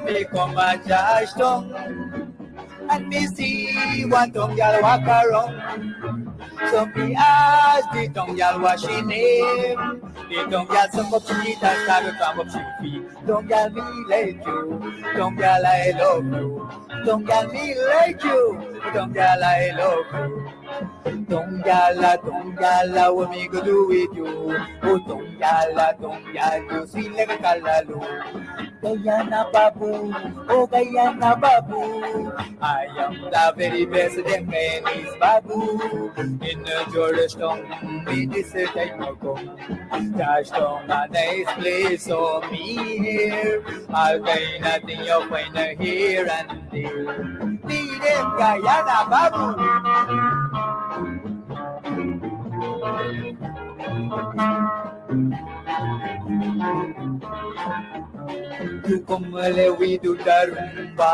Me come a Josh tongue, and me see one tongue gal walk around. So me ask the tongue gal what she name. The tongue gal suck up she eat and start to climb up she feet. Tongue gal me like you, tongue gal I love you. Tongue gal me like you, tongue gal I love you. Tongala, what me go do with you? Oh, Tongala, you sweet like a calalu. Gayana babu, oh Gayana babu. I am the very best them man is babu. In the Georgetown, we this time of come. Georgetown, a nice place for me here. I'll find nothing you'll find here and there. Need them Gayana babu. You come we do the rumba.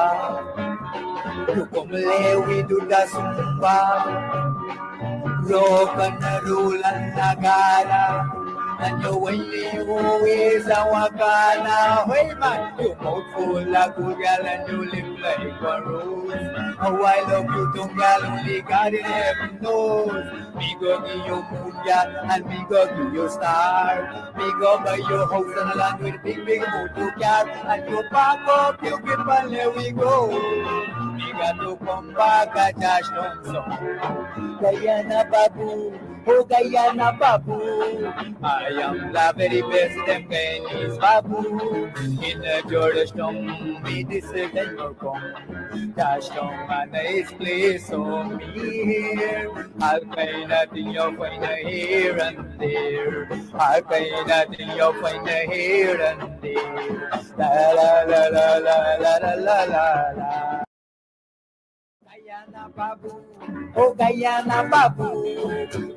You come we do the zumba. Rock and roll and nagara. And you when you always a wakana. Hey man, you mouth full of good girl and you live like a rose. Oh, I love you, don't girl, only God in heaven knows. Me go give you moon, girl, and me go give you star. Me go buy your house and a land with big motor car. And you pack up, you give and there we go. Me got to come back at Josh Thompson. Guyana Babu, oh Guyana Babu. I am the very best them Chinese Babu. In the Georgetown, me this is the come. Georgetown, a nice place for me here. I'll find nothing you'll find here and there. I'll find nothing you'll find here and there. La la la la la la la la la. Guyana Babu, oh Guyana Babu.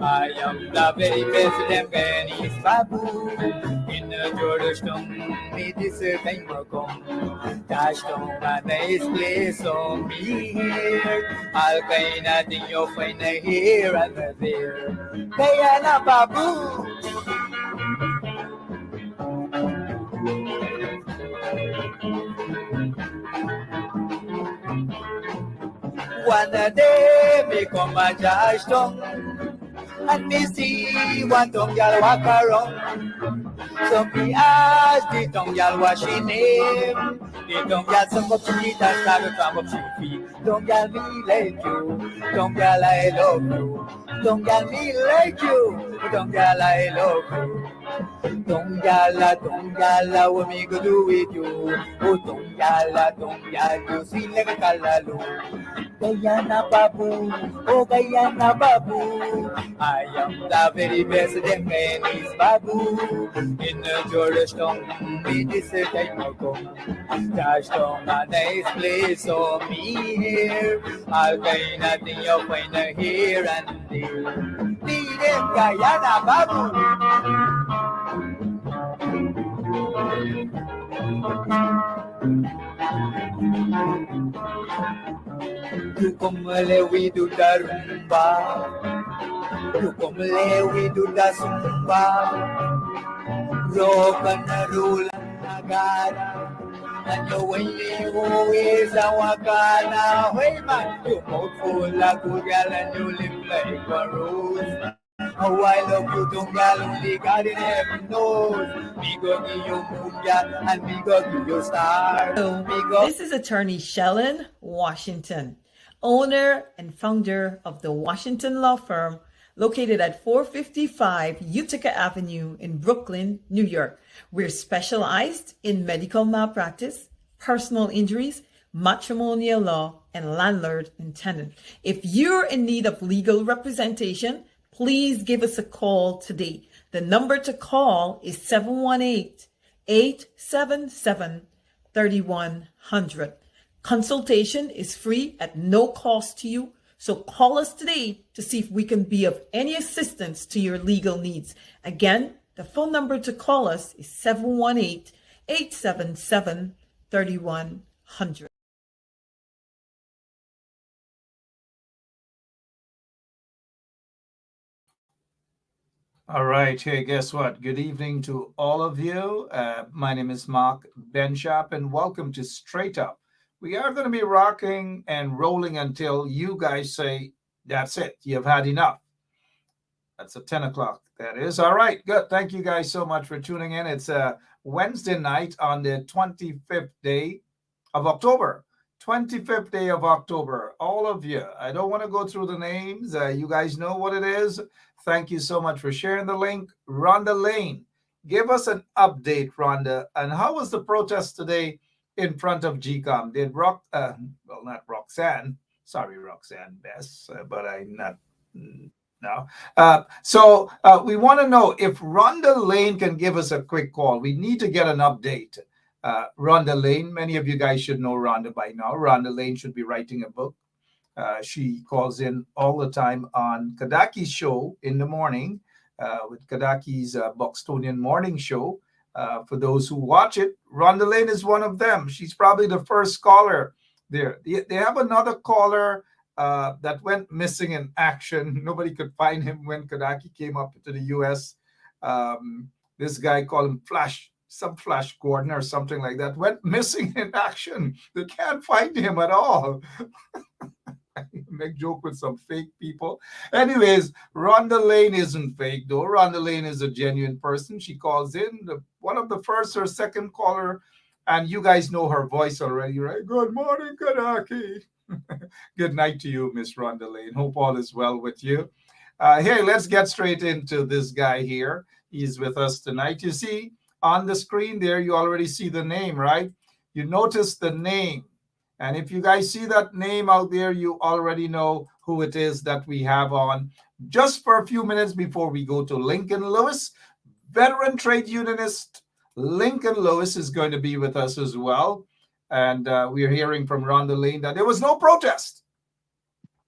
I am the very best them Chinese Babu. In the Georgetown, me this time will come. Georgetown, a nice place for me here. I'll find nothing you'll find here and there. Guyana Babu. One day me come a Josh tongue, and me see one tongue gal walk around. So me ask the tongue gal what she name. The tongue gal suck up she eat and start to climb up she feet. Tongue gal me like you, tongue gal I love you. Tongue gal me like you, tongue gal I love you. Tongala, what me go do with you? Oh, Tongala, you sweet like a calalu. Gayana Babu, oh Gayana Babu. I am the very best them man is Babu. In the Georgetown, we this time of come. Georgetown, a nice place for me here. I'll find nothing you'll find here and there. Need them Gayana Babu. You come we do the rumba. You come we do the zumba. Rock and roll and nagara. And you when you always a wakana. Hey man, you mouth full of good girl and you live like a rose. Oh, I love you, don't girl, only God in heaven knows. Me go give you moon, girl, and me go give you star. This is attorney Shellen Washington, owner and founder of the Washington Law Firm, located at 455 Utica Avenue in Brooklyn, New York. We're specialized in medical malpractice, personal injuries, matrimonial law, and landlord and tenant. If you're in need of legal representation, please give us a call today. The number to call is 718-877-3100. Consultation is free at no cost to you. So call us today to see if we can be of any assistance to your legal needs. Again, the phone number to call us is 718-877-3100. All right. Hey, guess what? Good evening to all of you. My name is Mark Benchap, and welcome to Straight Up. We are going to be rocking and rolling until you guys say, that's it, you've had enough. That's at 10 o'clock. That is. All right. Good. Thank you guys so much for tuning in. It's a Wednesday night on the 25th day of October. 25th day of October. All of you. I don't want to go through the names. You guys know what it is. Thank you so much for sharing the link. Ronda Lane, give us an update, Rhonda. And how was the protest today in front of GCOM? Did well, not Roxanne. Sorry, Roxanne Bess, but I'm not. No. We want to know if Ronda Lane can give us a quick call. We need to get an update. Ronda Lane, many of you guys should know Ronda by now. Ronda Lane should be writing a book. She calls in all the time on Kadaki's show in the morning with Kadaki's Bostonian morning show. For those who watch it, Ronda Lane is one of them. She's probably the first caller there. They have another caller that went missing in action. Nobody could find him when Kadaki came up to the U.S. This guy called him Flash Gordon or something like that, went missing in action. They can't find him at all. Make joke with some fake people. Anyways, Ronda Lane isn't fake though. Ronda Lane is a genuine person. She calls in, one of the first or second caller, and you guys know her voice already, right? Good morning, Kadaki. Good night to you, Miss Ronda Lane. Hope all is well with you. Hey, let's get straight into this guy here. He's with us tonight. You see on the screen there, you already see the name, right? You notice the name. And if you guys see that name out there, you already know who it is that we have on. Just for a few minutes before we go to Lincoln Lewis, veteran trade unionist Lincoln Lewis is going to be with us as well. And we're hearing from Ronda Lane that there was no protest.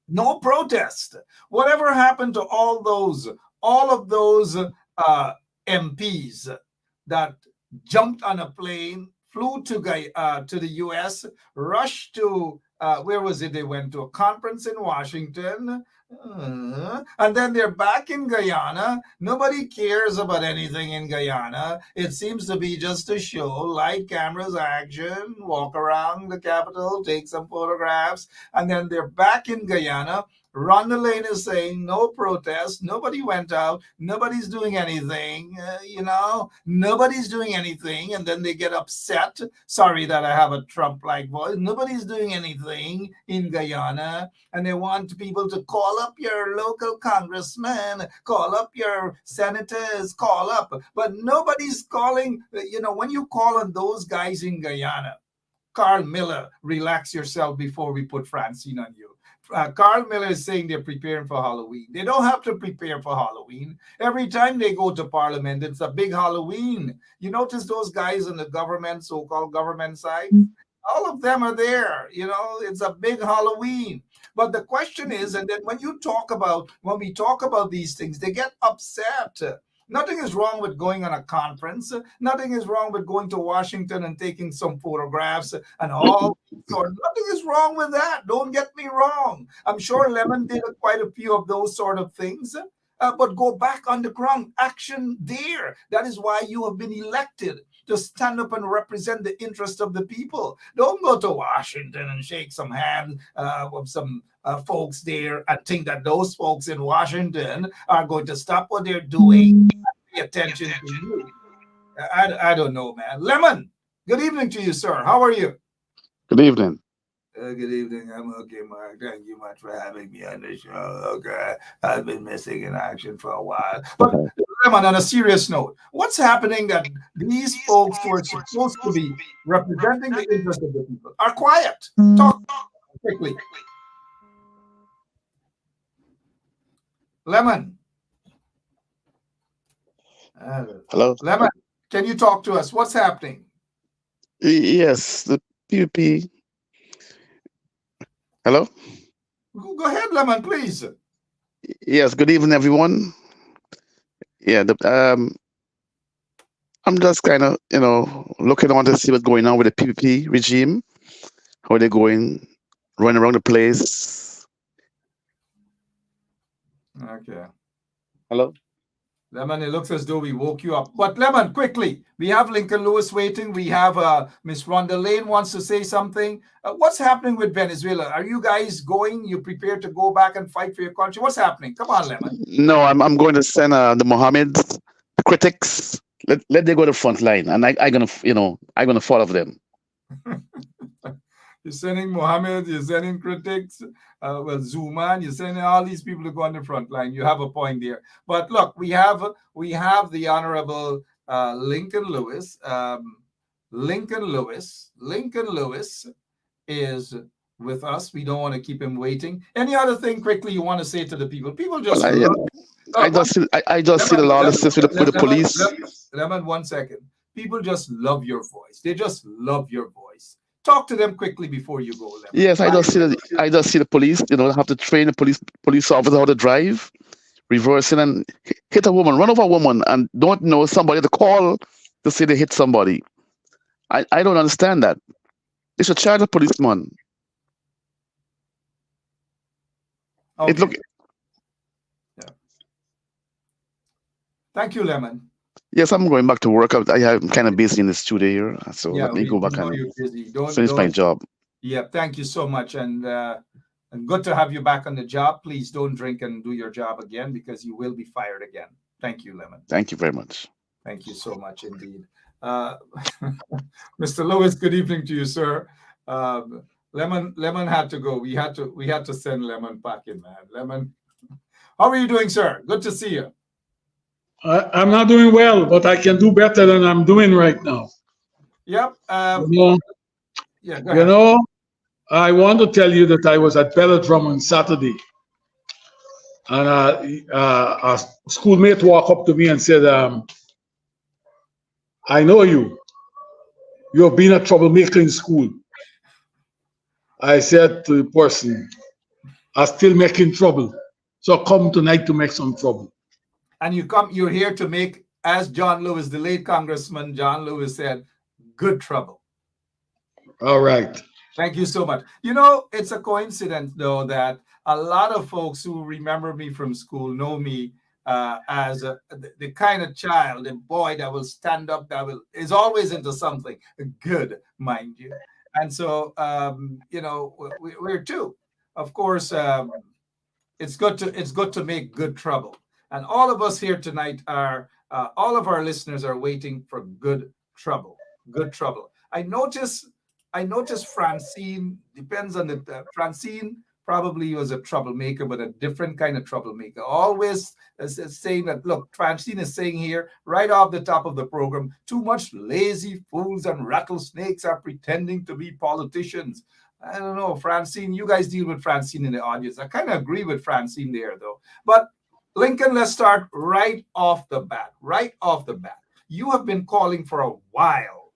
No protest. Whatever happened to all of those MPs that jumped on a plane, flew to the U.S., rushed to where was it? They went to a conference in Washington, and then they're back in Guyana. Nobody cares about anything in Guyana. It seems to be just a show, light cameras, action, walk around the Capitol, take some photographs, and then they're back in Guyana. Ronda Lane is saying no protest. Nobody went out. Nobody's doing anything. Nobody's doing anything. And then they get upset. Sorry that I have a Trump-like voice. Nobody's doing anything in Guyana. And they want people to call up your local congressman, call up your senators, call up. But nobody's calling. When you call on those guys in Guyana, Carl Miller, relax yourself before we put Francine on you. Carl Miller is saying they're preparing for Halloween. They don't have to prepare for Halloween. Every time they go to Parliament, it's a big Halloween. You notice those guys on the government, so-called government side? All of them are there. It's a big Halloween. But the question is, and then when we talk about these things, they get upset. Nothing is wrong with going on a conference. Nothing is wrong with going to Washington and taking some photographs and all. Nothing is wrong with that. Don't get me wrong. I'm sure Lemon did quite a few of those sort of things. But go back on the ground. Action there. That is why you have been elected, to stand up and represent the interest of the people. Don't go to Washington and shake some hand with some folks there and think that those folks in Washington are going to stop what they're doing and pay attention to you. I don't know, man. Lemon, good evening to you, sir. How are you? Good evening. Good evening. I'm okay, Mark. Thank you much for having me on the show. Okay, I've been missing in action for a while. But Lemon, on a serious note, what's happening that these folks who are supposed to be representing the interest of the people are quiet? Talk quickly. Lemon. Hello. Lemon, can you talk to us? What's happening? Yes, the PUP. Hello. Go ahead, Lemon, please. Yes. Good evening, everyone. Yeah. I'm just kind of looking on to see what's going on with the PUP regime. How they're going, running around the place. Okay. Hello. Lemon, it looks as though we woke you up. But Lemon, quickly, we have Lincoln Lewis waiting. We have Miss Ronda Lane wants to say something. What's happening with Venezuela? Are you guys going? You prepared to go back and fight for your country? What's happening? Come on, Lemon. No, I'm going to send the Mohammeds, the critics. Let them go to the front line, and I'm gonna follow them. You're sending Mohammed, you're sending critics, Zuman, you're sending all these people to go on the front line. You have a point there. But look, we have the Honorable Lincoln Lewis. Lincoln Lewis is with us. We don't want to keep him waiting. Any other thing quickly you want to say to the people? People just I just see the lawlessness with the police. Lemon, 1 second. People just love your voice. They just love your voice. Talk to them quickly before you go, Lemon. Yes, I just see the police. Have to train the police officer how to drive, reversing and hit a woman, run over a woman, and don't know somebody to call to say they hit somebody. I don't understand that. They should charge a policeman. Okay. Yeah. Thank you, Lemon. Yes, I'm going back to work. I'm kind of busy in the studio here, so let me go back and finish my job. Yeah, thank you so much, and good to have you back on the job. Please don't drink and do your job again, because you will be fired again. Thank you, Lemon. Thank you very much. Thank you so much indeed. Mr. Lewis, good evening to you, sir. Lemon had to go. We had to send Lemon back in, man. Lemon, how are you doing, sir? Good to see you. I'm not doing well, but I can do better than I'm doing right now. Yep. Yeah, go ahead. I want to tell you that I was at Belladrum on Saturday, and a schoolmate walked up to me and said, I know you. You've been a troublemaker in school. I said to the person, I'm still making trouble. So come tonight to make some trouble. And you're here to make, as John Lewis, the late Congressman John Lewis said, good trouble. All right. Thank you so much. It's a coincidence, though, that a lot of folks who remember me from school know me as the kind of child, a boy that will stand up, is always into something good, mind you. And so, we're too. Of course, it's good to make good trouble. And all of us here tonight all of our listeners are waiting for good trouble. Good trouble. I notice Francine, depends on Francine probably was a troublemaker, but a different kind of troublemaker. Always saying that, look, Francine is saying here, right off the top of the program, too much lazy fools and rattlesnakes are pretending to be politicians. I don't know, Francine, you guys deal with Francine in the audience. I kind of agree with Francine there, though. But Lincoln, let's start right off the bat. You have been calling for a while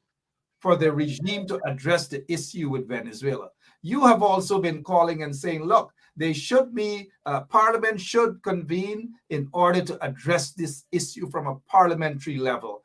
for the regime to address the issue with Venezuela. You have also been calling and saying, look, they should be, Parliament should convene in order to address this issue from a parliamentary level.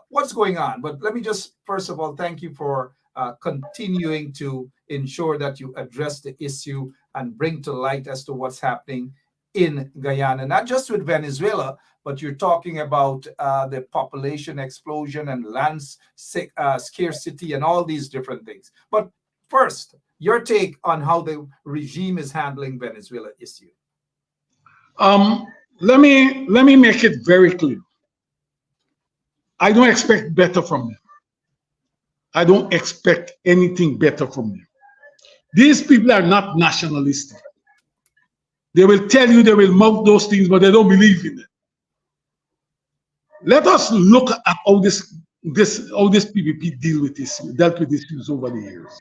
What's going on? But let me just, first of all, thank you for continuing to ensure that you address the issue and bring to light as to what's happening in Guyana, not just with Venezuela, but you're talking about the population explosion and land scarcity and all these different things. But first, your take on how the regime is handling Venezuela issue. Let me make it very clear. I don't expect better from them. I don't expect anything better from them. These people are not nationalistic. They will tell you, they will mouth those things, but they don't believe in it. Let us look at how this PPP dealt with issues over the years.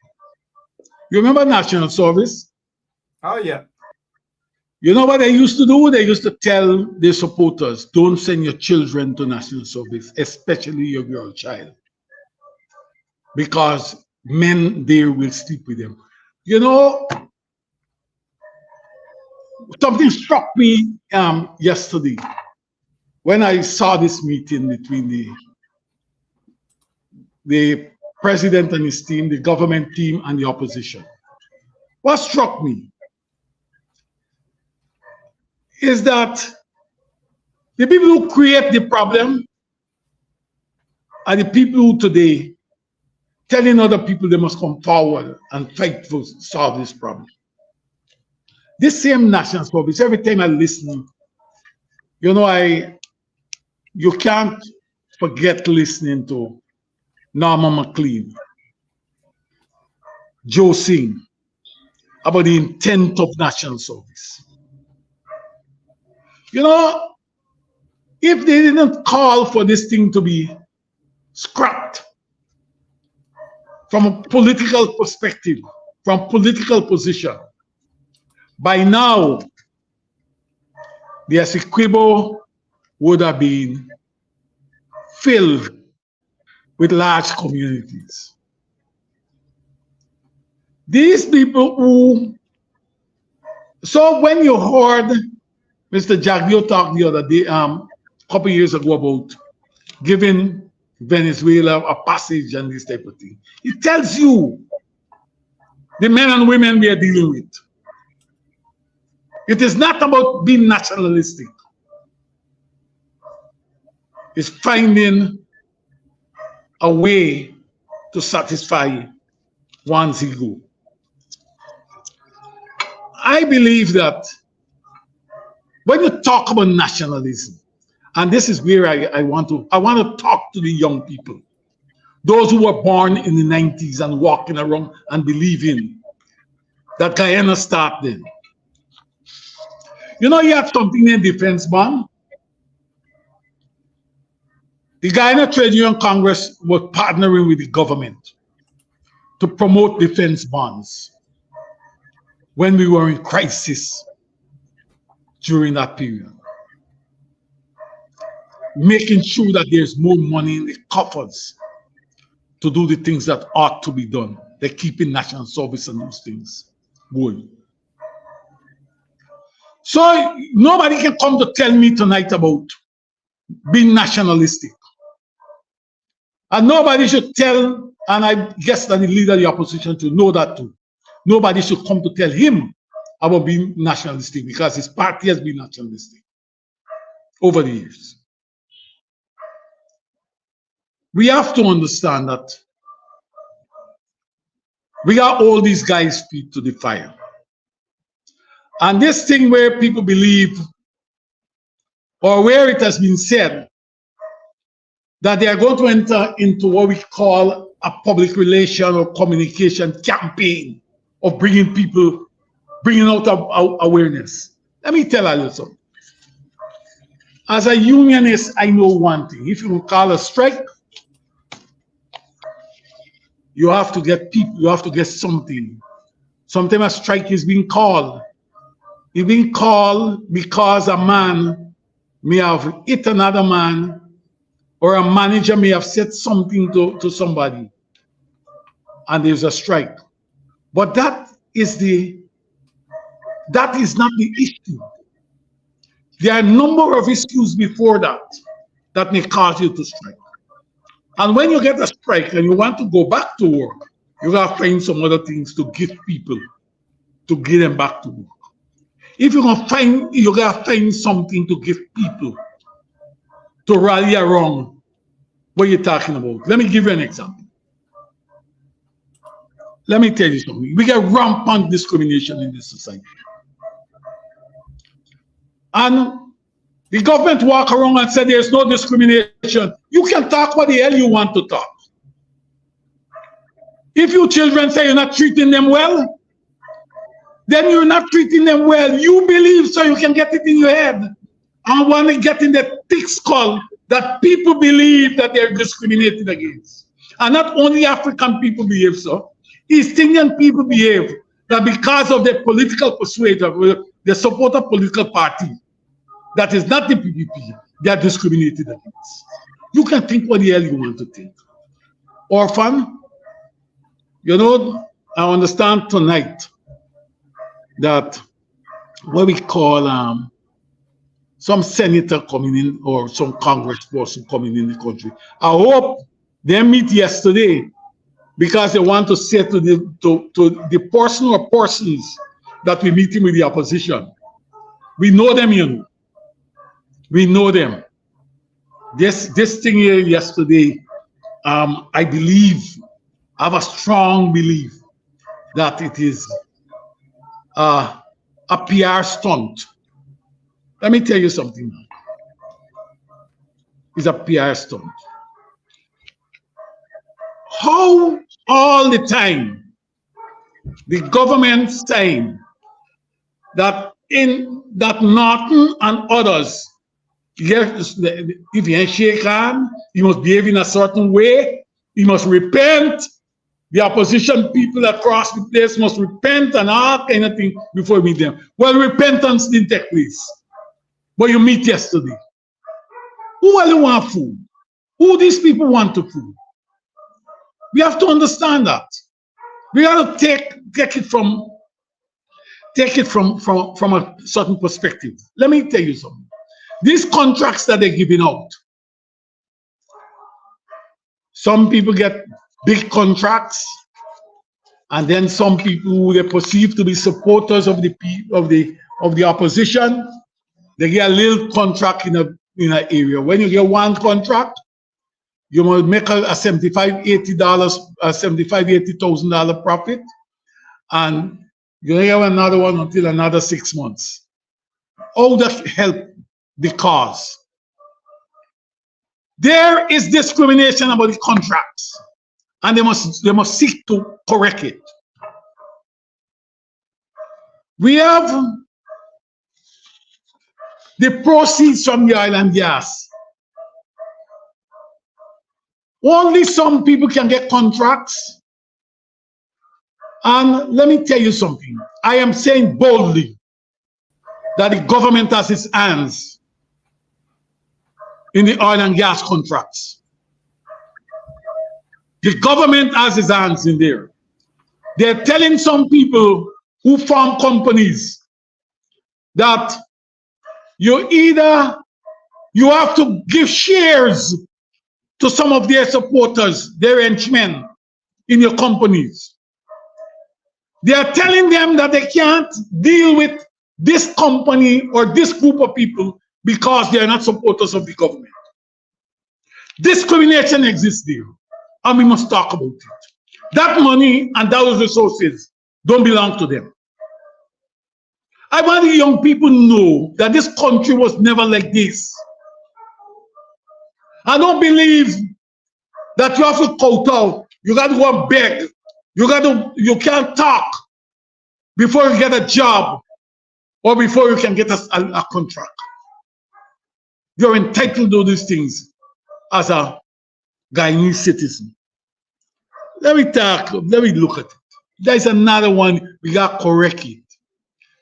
You remember National Service? Oh, yeah. You know what they used to do? They used to tell their supporters, don't send your children to National Service, especially your girl child, because men there will sleep with them. Something struck me yesterday when I saw this meeting between the president and his team, the government team, and the opposition. What struck me is that The people who create the problem are the people who today telling other people they must come forward and fight to solve this problem. This same national service, every time I listen, you know, you can't forget listening to Norma McLean, Joe Singh, about the intent of national service. You know, if they didn't call for this thing to be scrapped from a political perspective, from political position, by now, the Essequibo would have been filled with large communities. These people who, so when you heard Mr. Jaglio talk the other day, couple years ago, about giving Venezuela a passage and this type of thing, it tells you the men and women we are dealing with. It is not about being nationalistic. It's finding a way to satisfy one's ego. I believe that when you talk about nationalism, and this is where I want to talk to the young people, those who were born in the 90s and walking around and believing that Guyana started them. You know, you have something in defense bond. The Guyana Trade Union Congress was partnering with the government to promote defense bonds when we were in crisis during that period, making sure that there's more money in the coffers to do the things that ought to be done. They're keeping national service and those things going. So nobody can come to tell me tonight about being nationalistic. And nobody should tell, and I guess that the leader of the opposition should know that too. Nobody should come to tell him about being nationalistic, because his party has been nationalistic over the years. We have to understand that we got all these guys' feet to the fire. And this thing where people believe, or where it has been said, that they are going to enter into what we call a public relation or communication campaign of bringing out awareness. Let me tell you something. As a unionist, I know one thing. If you call a strike, you have to get people, you have to get something. Sometimes a strike is being called. It's being called because a man may have hit another man, or a manager may have said something to somebody, and there's a strike. But that is not the issue. There are a number of issues before that may cause you to strike. And when you get a strike and you want to go back to work, you gotta find some other things to give people to get them back to work. If you gotta find something to give people to rally around what you're talking about. Let me give you an example. Let me tell you something. We get rampant discrimination in this society. And the government walk around and say there's no discrimination. You can talk what the hell you want to talk. If your children say you're not treating them well, then you're not treating them well. You believe so you can get it in your head. And want to get in the thick skull that people believe that they're discriminated against. And not only African people behave so, East Indian people behave that because of their political persuasion, they support a political party that is not the PPP, they are discriminated against. You can think what the hell you want to think. Orphan, you know, I understand tonight that what we call some senator coming in or some congressperson coming in the country. I hope they meet yesterday because they want to say to the person or persons that we're meeting with the opposition. We know them, you know. We know them. This thing here yesterday, I believe, I have a strong belief that it is a PR stunt. Let me tell you something. It's a PR stunt. How all the time the government saying that Norton and others, yes, if you shake hand, you must behave in a certain way, you must repent. The opposition people across the place must repent and all kind of thing before you meet them. Well, repentance didn't take place. But you meet yesterday. Who really want food? Who these people want to food? We have to understand that. We have to take it from a certain perspective. Let me tell you something. These contracts that they're giving out, some people get big contracts, and then some people who they perceive to be supporters of the opposition, they get a little contract in an area. When you get one contract, you must make a $80,000 profit, and you have another one until another 6 months. All that help the cause. There is discrimination about the contracts, and they must seek to correct it. We have the proceeds from the oil and gas. Only some people can get contracts. And let me tell you something. I am saying boldly that the government has its hands in the oil and gas contracts. The government has its hands in there. They're telling some people who form companies that you have to give shares to some of their supporters, their henchmen in your companies. They are telling them that they can't deal with this company or this group of people because they are not supporters of the government. Discrimination exists there, and we must talk about it. That money and those resources don't belong to them. I want the young people to know that this country was never like this. I don't believe that you have to kowtow. You got to go and beg. You can't talk before you get a job or before you can get a contract. You're entitled to these things as a Guyanese citizen. Let me look at it. There's another one, we got to correct it.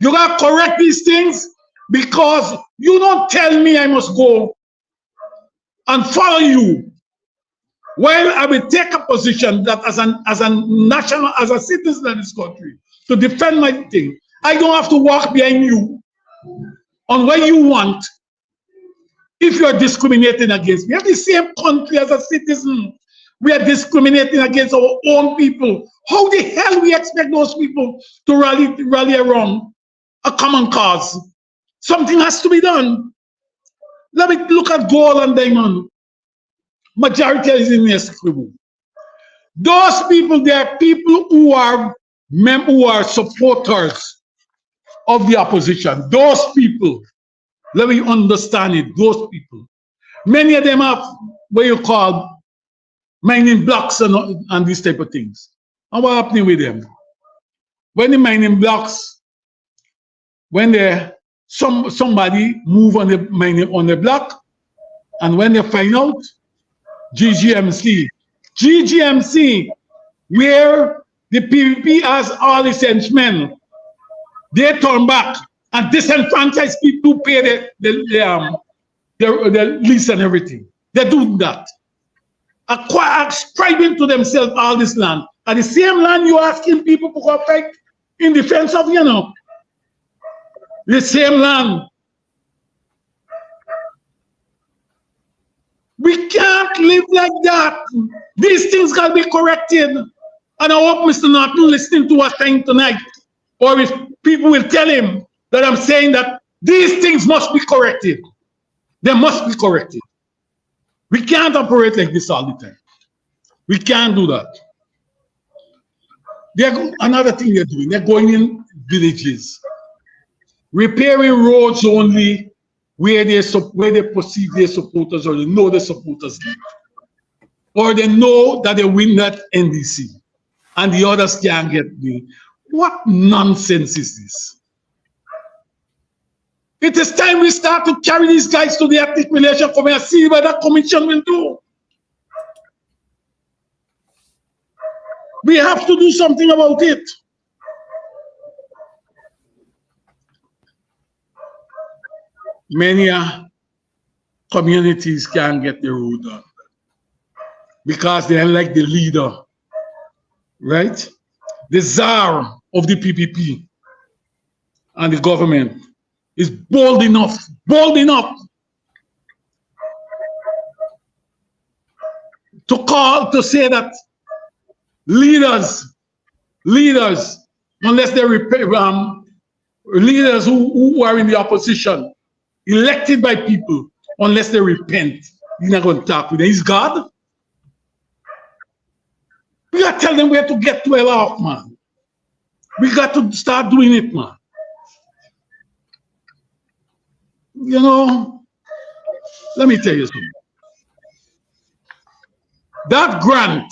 You got to correct these things because you don't tell me I must go and follow you. Well, I will take a position that as a citizen of this country, to defend my thing, I don't have to walk behind you on what you want if you're discriminating against me. We have the same country as a citizen. We are discriminating against our own people. How the hell we expect those people to rally around a common cause? Something has to be done. Let me look at gold and diamond. Majority is in this scribble. Those people, they are people who are supporters of the opposition. Those people, let me understand it, those people. Many of them have what you call mining blocks and these type of things. And what happening with them? When the mining blocks, when somebody move on the block, and when they find out, GGMC, where the PVP has all its henchmen, they turn back and disenfranchise people who pay the lease and everything. They do that. Ascribing to themselves all this land. And the same land you're asking people to go fight in defense of, the same land. We can't live like that. These things got to be corrected. And I hope Mr. Norton listening to us saying tonight, or if people will tell him that I'm saying that these things must be corrected. They must be corrected. We can't operate like this all the time. We can't do that. Another thing they're doing, they're going in villages, repairing roads only where they perceive their supporters or they know their supporters live. Or they know that they win that NDC and the others can't get me. What nonsense is this? It is time we start to carry these guys to the articulation committee and see what that commission will do. We have to do something about it. Many communities can't get the road done because they are like the leader, right? The czar of the PPP and the government is bold enough to say that leaders, unless they leaders who are in the opposition, elected by people, unless they repent, you're not going to talk with them. He's God. We got to tell them where to get to off, man. We got to start doing it, man. You know, let me tell you something. That grant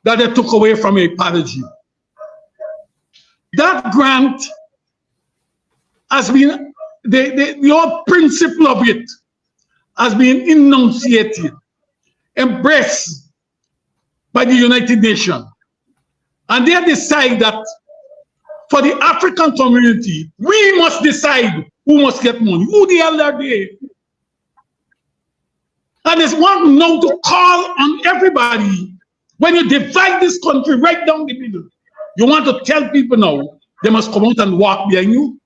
that they took away from Apology, that grant has been, the whole principle of it has been enunciated, embraced by the United Nations. And they decide that for the African community, we must decide who must get money. Who the hell are they? And there's one now to call on everybody. When you divide this country right down the middle, you want to tell people now, they must come out and walk behind you.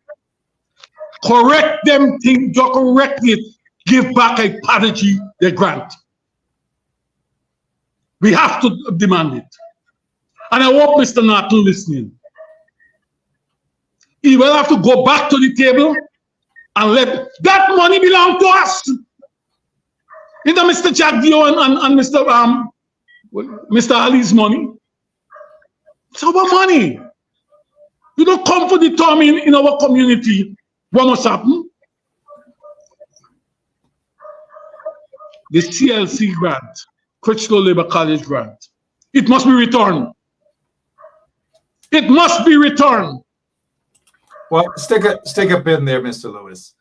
Correct them, think you correct it, give back Apology the grant. We have to demand it. And I hope Mr. Norton listening. He will have to go back to the table and let that money belong to us. It's not Mr. Jack Dio and Mr. Ali's money. It's our money. You don't come for the term in our community. What must happen? The CLC grant, Critical Labor College grant, it must be returned. It must be returned. Well, stick a pin there, Mr. Lewis.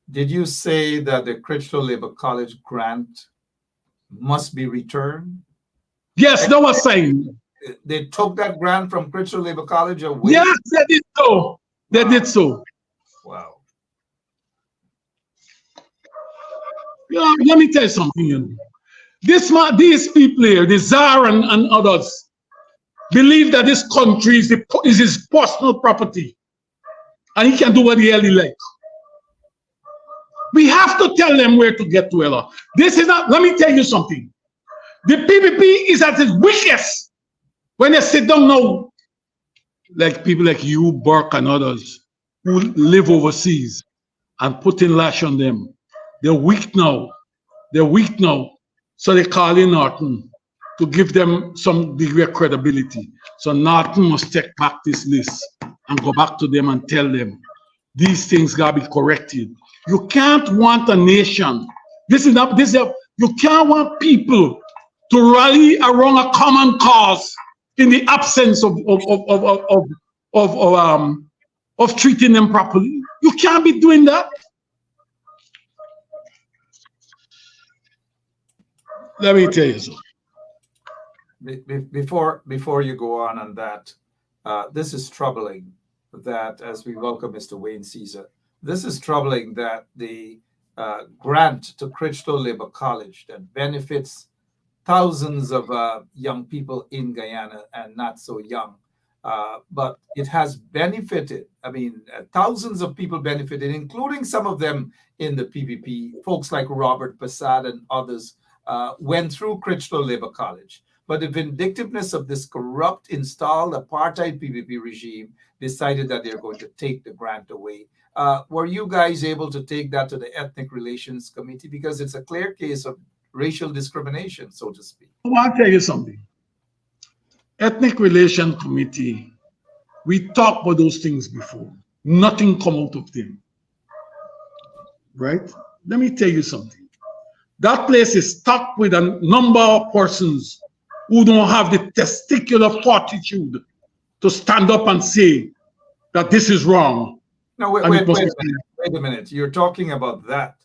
Did you say that the Critical Labor College grant must be returned? Yes, that was saying. They took that grant from Critical Labor College away? Yes, they did so. They did so. Wow. Yeah, let me tell you something. You know. These people here, the Tsar and others, believe that this country is his personal property. And he can do what the hell he likes. We have to tell them where to get to, Ella. This is not, let me tell you something. The PPP is at its weakest when they sit down now, like people like you, Burke, and others who live overseas and putting lash on them. They're weak now. They're weak now. So they call in Norton to give them some degree of credibility. So Norton must take back this list and go back to them and tell them these things gotta be corrected. You can't want a nation. You can't want people to rally around a common cause in the absence of treating them properly. You can't be doing that. Let me tell you something. Before you go on that, this is troubling that as we welcome Mr. Wayne Caesar, this is troubling that the grant to Critical Labor College that benefits thousands of young people in Guyana and not so young, but it has benefited, thousands of people benefited, including some of them in the PPP, folks like Robert Passad and others went through Critical Labor College. But the vindictiveness of this corrupt, installed apartheid PPP regime decided that they're going to take the grant away. Were you guys able to take that to the Ethnic Relations Committee? Because it's a clear case of racial discrimination, so to speak. I'll tell you something. Ethnic Relation Committee, we talked about those things before. Nothing come out of them. Right? Let me tell you something. That place is stuck with a number of persons who don't have the testicular fortitude to stand up and say that this is wrong. No, wait a minute. You're talking about that.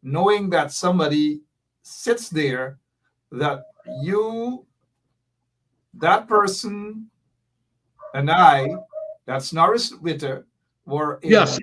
Knowing that somebody sits there, that that person and that's Norris Witter, were in. Yes.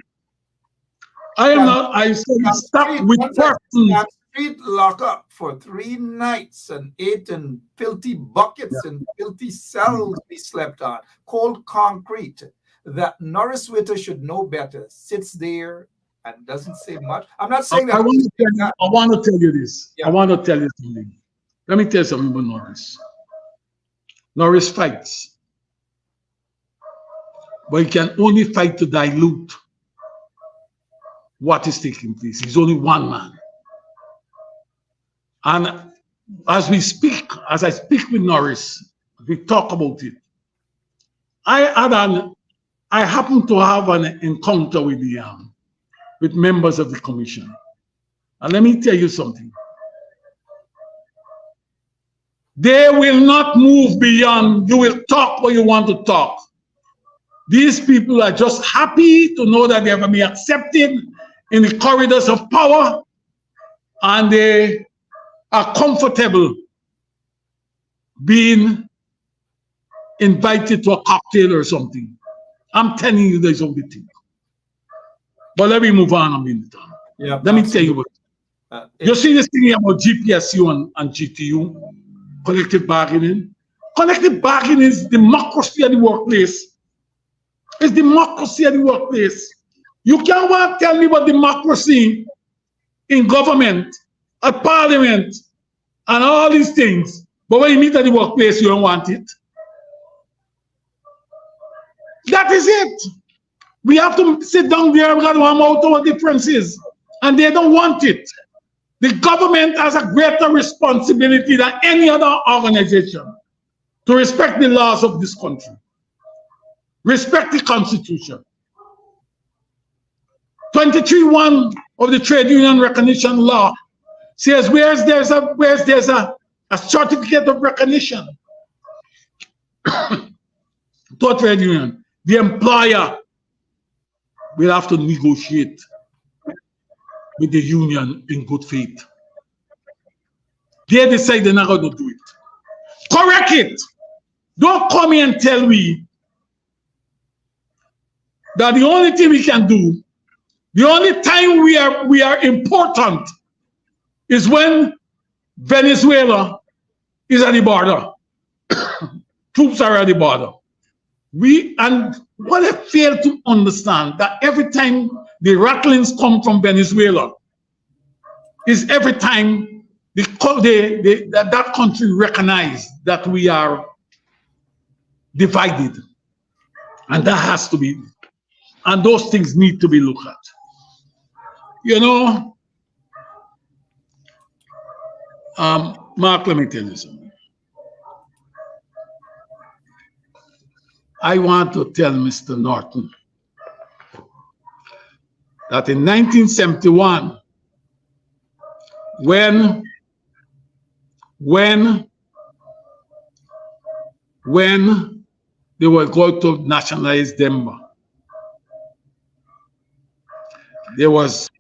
I am not, I said stuck with persons. Street lockup for 3 nights and ate in filthy buckets and filthy cells we slept on, cold concrete. That Norris Witter should know better, sits there and doesn't say much. I'm not saying that. I want to tell you this. Yeah. I want to tell you something. Let me tell you something about Norris. Norris fights, but he can only fight to dilute what is taking place. He's only one man. And as we speak, as I speak with Norris, we talk about it. I happen to have an encounter with with members of the commission. And let me tell you something. They will not move beyond, you will talk what you want to talk. These people are just happy to know that they have been accepted in the corridors of power, and they are comfortable being invited to a cocktail or something. I'm telling you, there's only thing. But let me move on a minute. Yeah, let me tell you what. You see this thing about GPSU and GTU, collective bargaining? Collective bargaining is democracy at the workplace. It's democracy at the workplace. You can't want to tell me about democracy in government, at parliament, and all these things. But when you meet at the workplace, you don't want it. That is it. We have to sit down there and work out our differences. And they don't want it. The government has a greater responsibility than any other organization to respect the laws of this country. Respect the Constitution. 23(1) of the Trade Union Recognition Law says where there's a certificate of recognition to a trade union, the employer will have to negotiate with the union in good faith. They decide they're not going to do it. Correct it. Don't come here and tell me that the only thing we can do, the only time we are important is when Venezuela is at the border. Troops are at the border. And what I fail to understand, that every time the rattlings come from Venezuela, is every time that country recognize that we are divided. And that has to be, and those things need to be looked at. You know, Mark, let me tell you something. I want to tell Mr. Norton that in 1971, when they were going to nationalize Denver, there was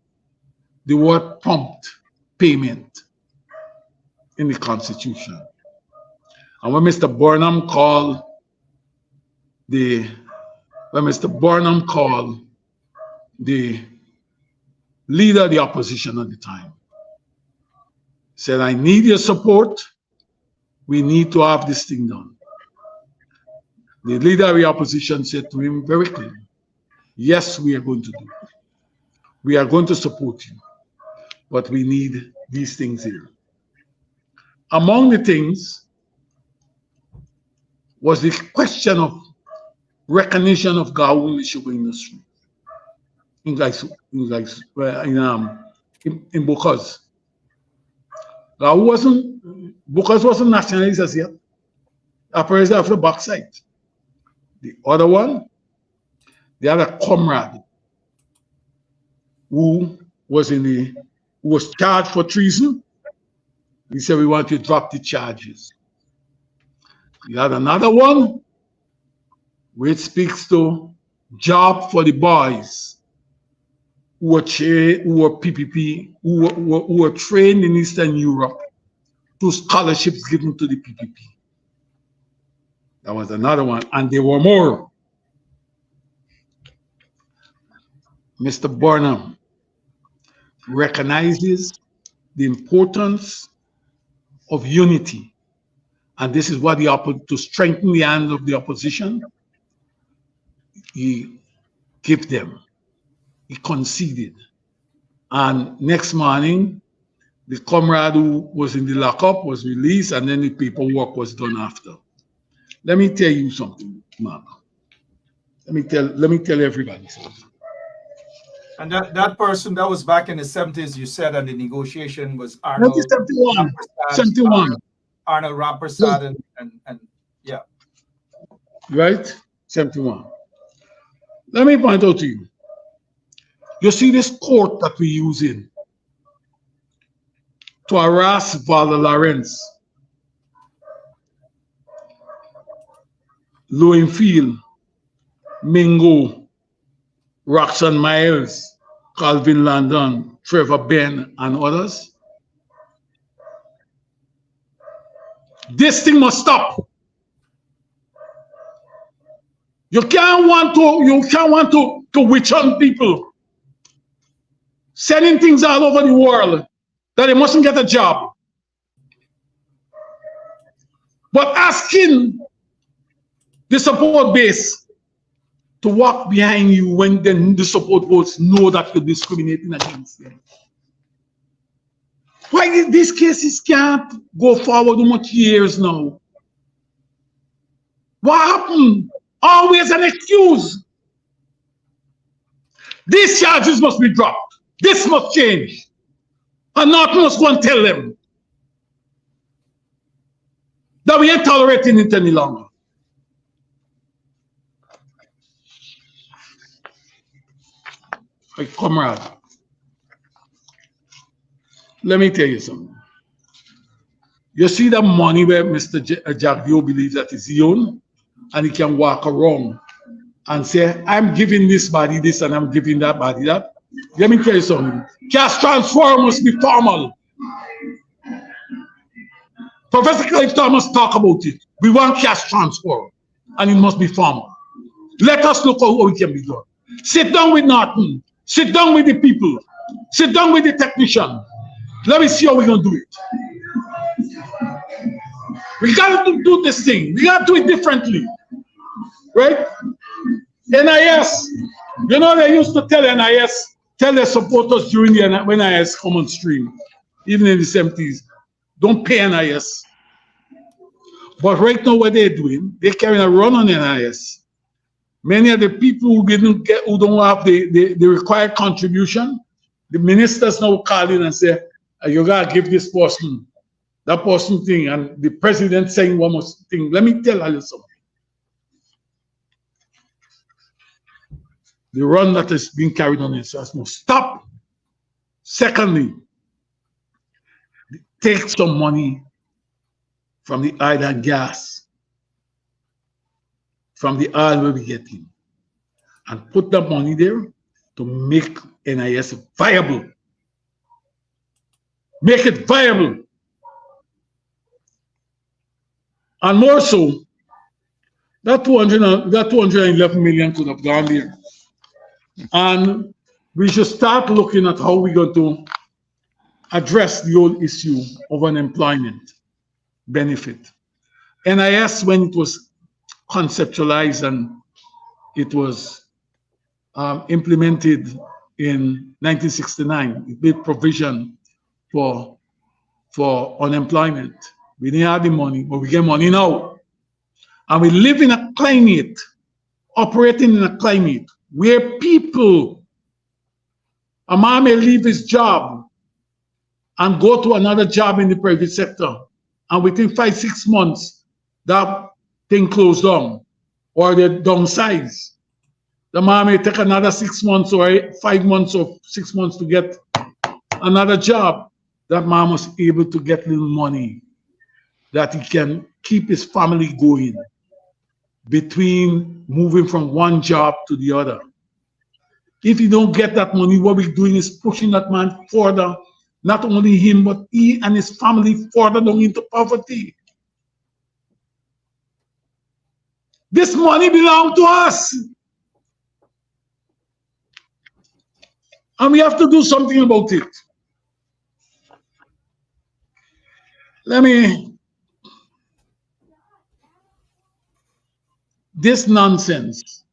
the word prompt payment in the Constitution. And when Mr. Burnham called the leader of the opposition at the time, said, I need your support. We need to have this thing done. The leader of the opposition said to him very clearly, yes, we are going to do it. We are going to support you, but we need these things here. Among the things was the question of recognition of Gaul in the sugar industry. in Bocuse. Bocuse wasn't nationalist as yet. Operated after the backside. The other one, they had a comrade who was charged for treason. He said, we want you to drop the charges. You had another one which speaks to job for the boys who were PPP, who were trained in Eastern Europe through scholarships given to the PPP. That was another one, and there were more. Mr. Burnham recognizes the importance of unity, and this is what to strengthen the hand of the opposition. He gave them. He conceded. And next morning, the comrade who was in the lockup was released, and then the paperwork was done after. Let me tell you something, Mark. Let me tell everybody something. And that person, that was back in the 70s, you said, and the negotiation was Arnold. 71. Arnold Rampersad and yeah. Right? 71. Let me point out to you. You see this court that we're using to harass Valda Lawrence, Lowenfield, Mingo, Roxanne Miles, Calvin Landon, Trevor Ben, and others. This thing must stop. You can't want to witch hunt people, sending things all over the world that they mustn't get a job, but asking the support base to walk behind you when the support votes know that you're discriminating against them. Why these cases can't go forward much years now? What happened? Always an excuse. These charges must be dropped. This must change. And not must go and tell them that we ain't tolerating it any longer. Hey, comrade, let me tell you something. You see the money where Mr. Jagdio believes that is his own, and he can walk around and say, I'm giving this body this and I'm giving that body that. Let me tell you something. Cash transfer must be formal. Professor Clive Thomas talk about it. We want cash transfer, and it must be formal. Let us look how it can be done. Sit down with Norton. Sit down with the people. Sit down with the technician. Let me see how we're going to do it. We got to do this thing. We got to do it differently. Right? NIS. You know, they used to tell NIS, tell their supporters during when NIS come on stream, even in the 70s, don't pay NIS. But right now, what they're doing, they're carrying a run on NIS. Many of the people who don't have the required contribution, the ministers now call in and say, you gotta give this person, that person thing, and the president saying one more thing. Let me tell you something. The run that is being carried on in must stop. Secondly, take some money from the oil and gas, from the oil where we get in, and put that money there to make NIS viable. Make it viable. And more so, that 211 million could have gone there. And we should start looking at how we're going to address the whole issue of unemployment benefit. NIS, when it was conceptualized and it was implemented in 1969, it made provision for unemployment. We didn't have the money, but we get money now. And we live in a climate, operating in a climate where people A man may leave his job and go to another job in the private sector, and within 5-6 months, that thing closed down or they downsize. The man may take another 6 months or 5 months or 6 months to get another job. That man was able to get little money that he can keep his family going between moving from one job to the other. If you don't get that money, what we're doing is pushing that man further, not only him, but he and his family further down into poverty. This money belongs to us. And we have to do something about it. This nonsense,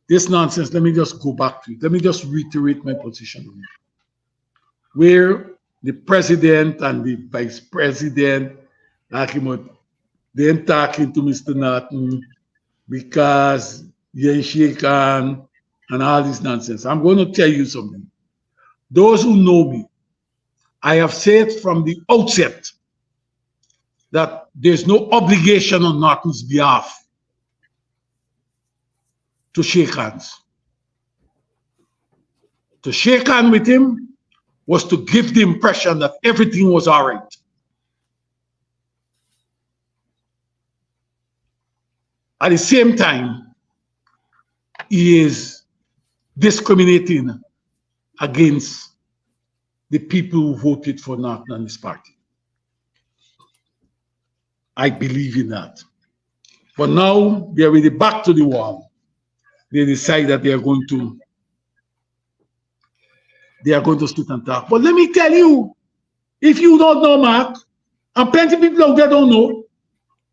let me just go back to it. Let me just reiterate my position on it. Where the president and the vice president, they're talking to Mr. Norton because you shake hands and all this nonsense. I'm going to tell you something. Those who know me, I have said from the outset that there's no obligation on Norton's behalf to shake hands. To shake hands with him was to give the impression that everything was all right. At the same time, he is discriminating against the people who voted for Norton and his party. I believe in that. But now they're really back to the wall. They decide that they are going to sit and talk. But let me tell you, if you don't know, Mark, and plenty of people out there don't know,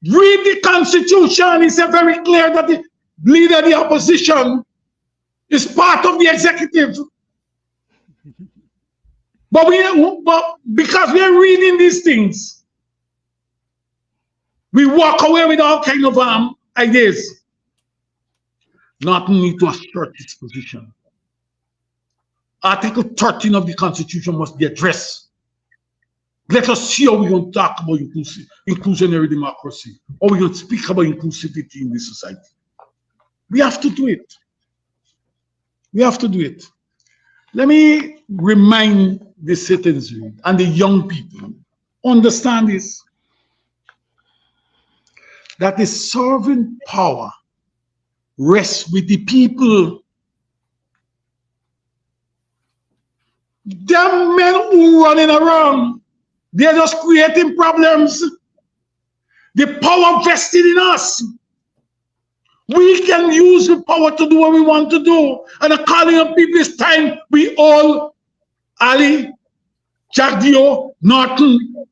read the Constitution. It's very clear that the leader of the opposition is part of the executive. But because we are reading these things, we walk away with all kinds of ideas. Not need to assert its position. Article 13 of the Constitution must be addressed. Let us see how we're going to talk about inclusionary democracy, how we're going to speak about inclusivity in this society. We have to do it. We have to do it. Let me remind the citizenry and the young people, understand this, that the sovereign power rests with the people. Them men who running around, they're just creating problems. The power vested in us. We can use the power to do what we want to do. And according to people, it's time we all, Ali, Jack Dio, Norton,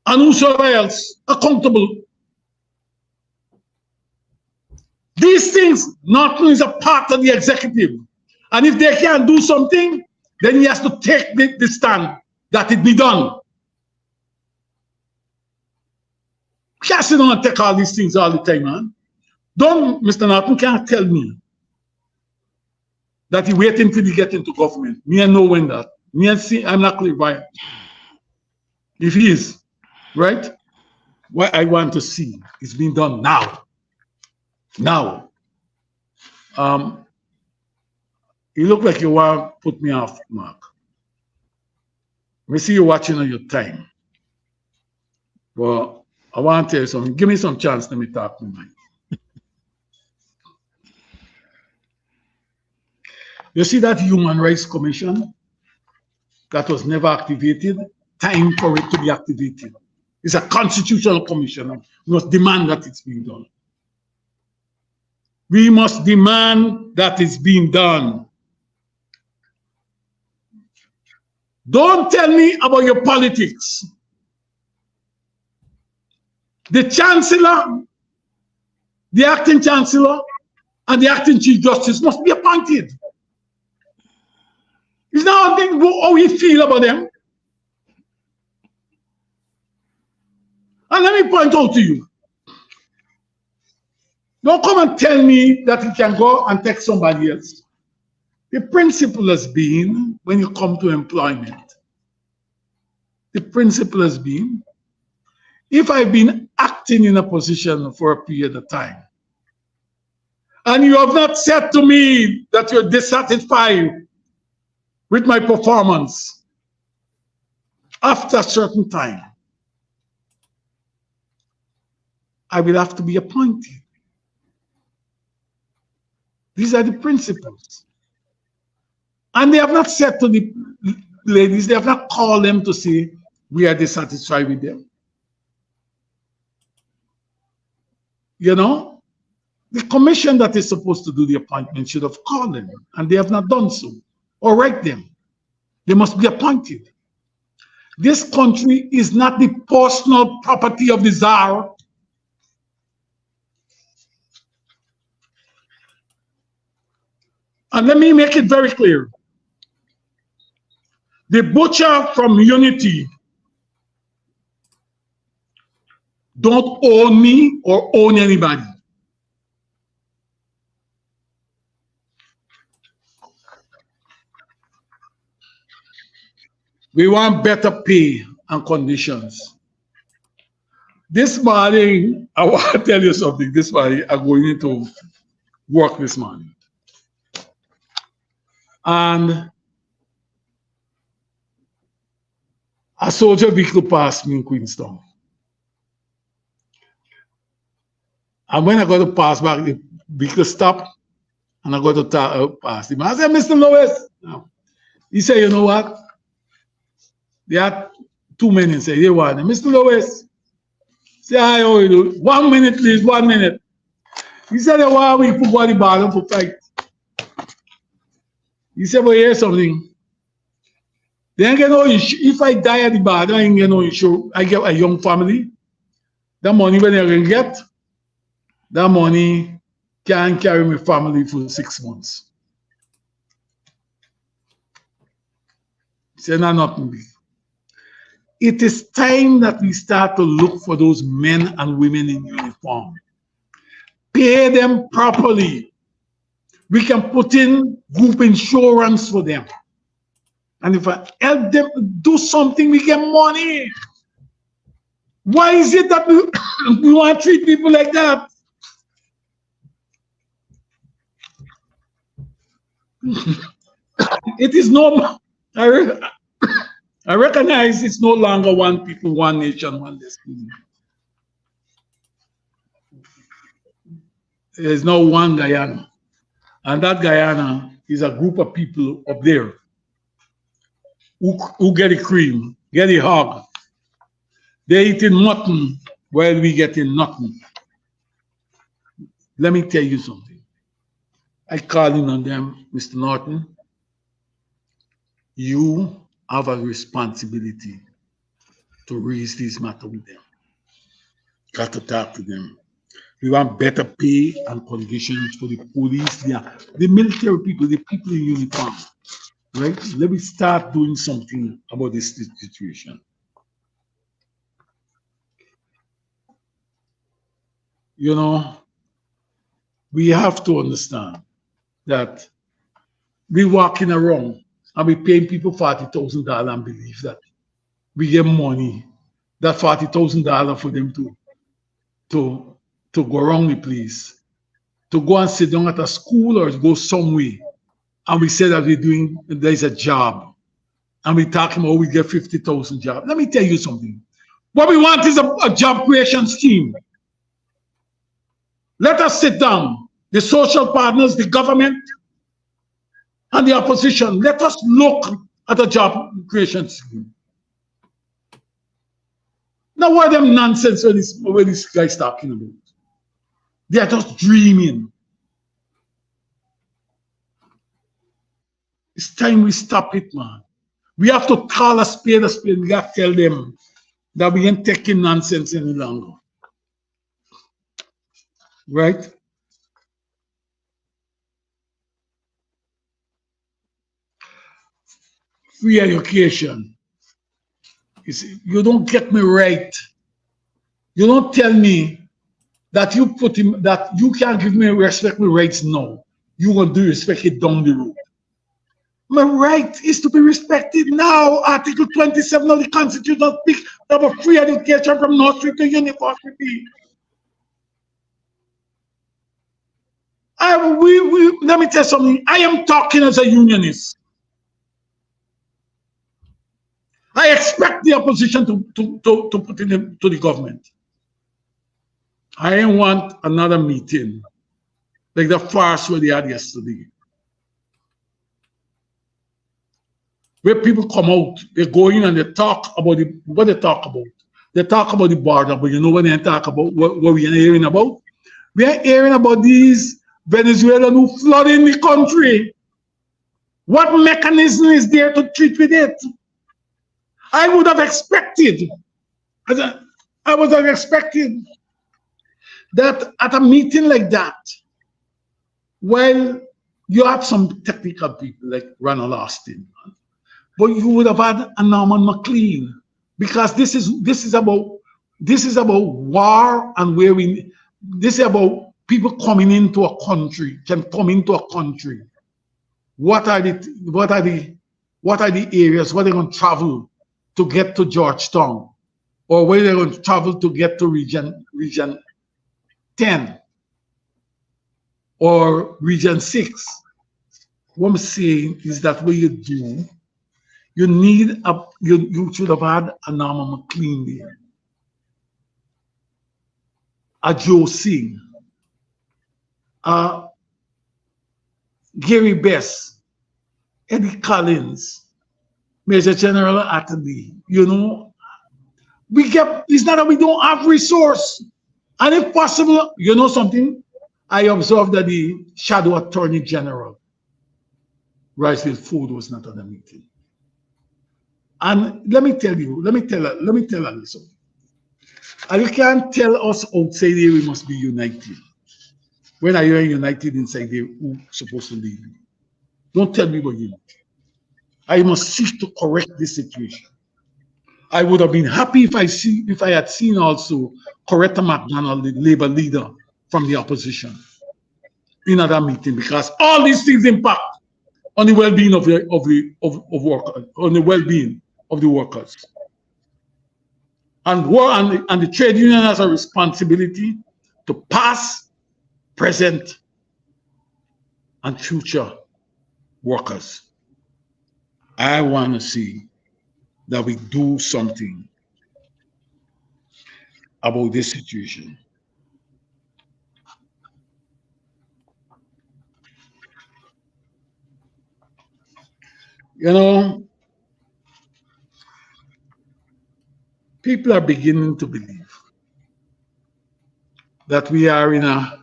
and whosoever else, accountable. These things, Norton is a part of the executive. And if they can't do something, then he has to take the stand that it be done. Can't sit down and take all these things all the time, man. Don't, Mr. Norton can't tell me that he waiting till he get into government. Me and know when that. Me and see, I'm not clear why. If he is, right? What I want to see is being done now. Now. You look like you want to put me off, Mark. We see you watching on your time. Well, I want to tell you something. Give me some chance, let me talk to mine. You see that Human Rights Commission that was never activated? Time for it to be activated. It's a constitutional commission. We must demand that it's being done. We must demand that it's being done. Don't tell me about your politics. The Chancellor, the Acting Chancellor, and the Acting Chief Justice must be appointed. It's not how we feel about them. And let me point out to you. Don't come and tell me that you can go and take somebody else. The principle has been, when you come to employment, the principle has been, if I've been acting in a position for a period of time, and you have not said to me that you're dissatisfied with my performance after a certain time, I will have to be appointed. These are the principles. And they have not said to the ladies, they have not called them to say, we are dissatisfied with them. You know, the commission that is supposed to do the appointment should have called them, and they have not done so, or write them. They must be appointed. This country is not the personal property of the Tsar. And let me make it very clear. The butcher from Unity don't own me or own anybody. We want better pay and conditions. This morning, I want to tell you something. This morning, I'm going into work this morning. And a soldier vehicle passed me in Queenstown. And when I got to pass back, the vehicle stopped, and I got to pass him. I said, Mr. Lewis. He said, you know what? There are two men inside. Here one. Mr. Lewis. Say, hi, how you do? 1 minute, please, 1 minute. He said, why we put body bottom for fight? He said, well, here's something. Then get no issue. If I die at the bar, I ain't get no issue. I get a young family. That money when I can get, that money can carry my family for 6 months. He said, no, nothing big. It is time that we start to look for those men and women in uniform. Pay them properly. We can put in group insurance for them. And if I help them do something, we get money. Why is it that we want to treat people like that? It is no, I recognize it's no longer one people, one nation, one destiny. There's no one Guyana. And that Guyana is a group of people up there who get a cream, get a hog. They're eating mutton while we getting nothing. Let me tell you something. I call in on them, Mr. Norton. You have a responsibility to raise this matter with them. Got to talk to them. We want better pay and conditions for the police, the military people, the people in uniform. Right? Let me start doing something about this situation. You know, we have to understand that we're walking around and we're paying people $40,000 and believe that we get money, that $40,000 for them to go around the place, to go and sit down at a school or go somewhere, and we say that there's a job, and we talking about we get 50,000 jobs. Let me tell you something. What we want is a job creation scheme. Let us sit down, the social partners, the government, and the opposition. Let us look at a job creation scheme. Now, what them nonsense when this guy's talking about? They are just dreaming. It's time we stop it, man. We have to call a spade a spade. We have to tell them that we ain't taking nonsense any longer. Right? Free education. You don't get me right. You don't tell me that that you can't give me respect my rights now. You will do respect it down the road. My right is to be respected now. Article 27 of the Constitution speaks about free education from nursery to university. Let me tell you something. I am talking as a unionist. I expect the opposition to put in to the government. I don't want another meeting like the farce where they had yesterday, where people come out, they go in and they talk about what they talk about. They talk about the border, but you know what they talk about, what we are hearing about? We are hearing about these Venezuelans who flood in the country. What mechanism is there to treat with it? I would have expected, I would have expected that at a meeting like that, well, you have some technical people like Ronald Austin, but you would have had a Norman McLean, because this is about war, and this is about people coming into a country, can come into a country. What are the areas where they're going to travel to get to Georgetown, or where they're going to travel to get to region 10 or region 6? What I'm saying is that what you do, you should have had a Norman McLean there, a Joe Singh, Gary Best, Eddie Collins, Major General Attlee. You know, it's not that we don't have resource. And if possible, you know something, I observed that the Shadow Attorney General, Ricefield Ford, was not at the meeting. And let me tell you something. And you can't tell us outside here we must be united. When are you united inside there? Who's supposed to lead you? Don't tell me what you need. I must seek to correct this situation. I would have been happy if I had seen also Coretta McDonald, the Labour leader from the opposition, in that meeting, because all these things impact on the well-being of workers, on the well-being of the workers. And the trade union has a responsibility to past, present, and future workers. I want to see that we do something about this situation. You know, people are beginning to believe that we are in a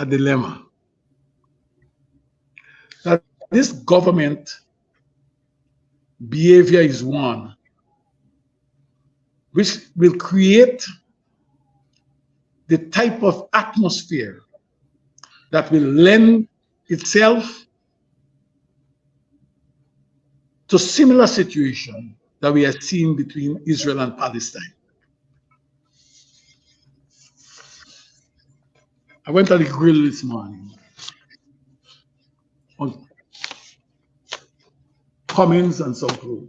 dilemma. That this government behavior is one which will create the type of atmosphere that will lend itself to similar situation that we have seen between Israel and Palestine. I went to the grill this morning on Cummins and some food.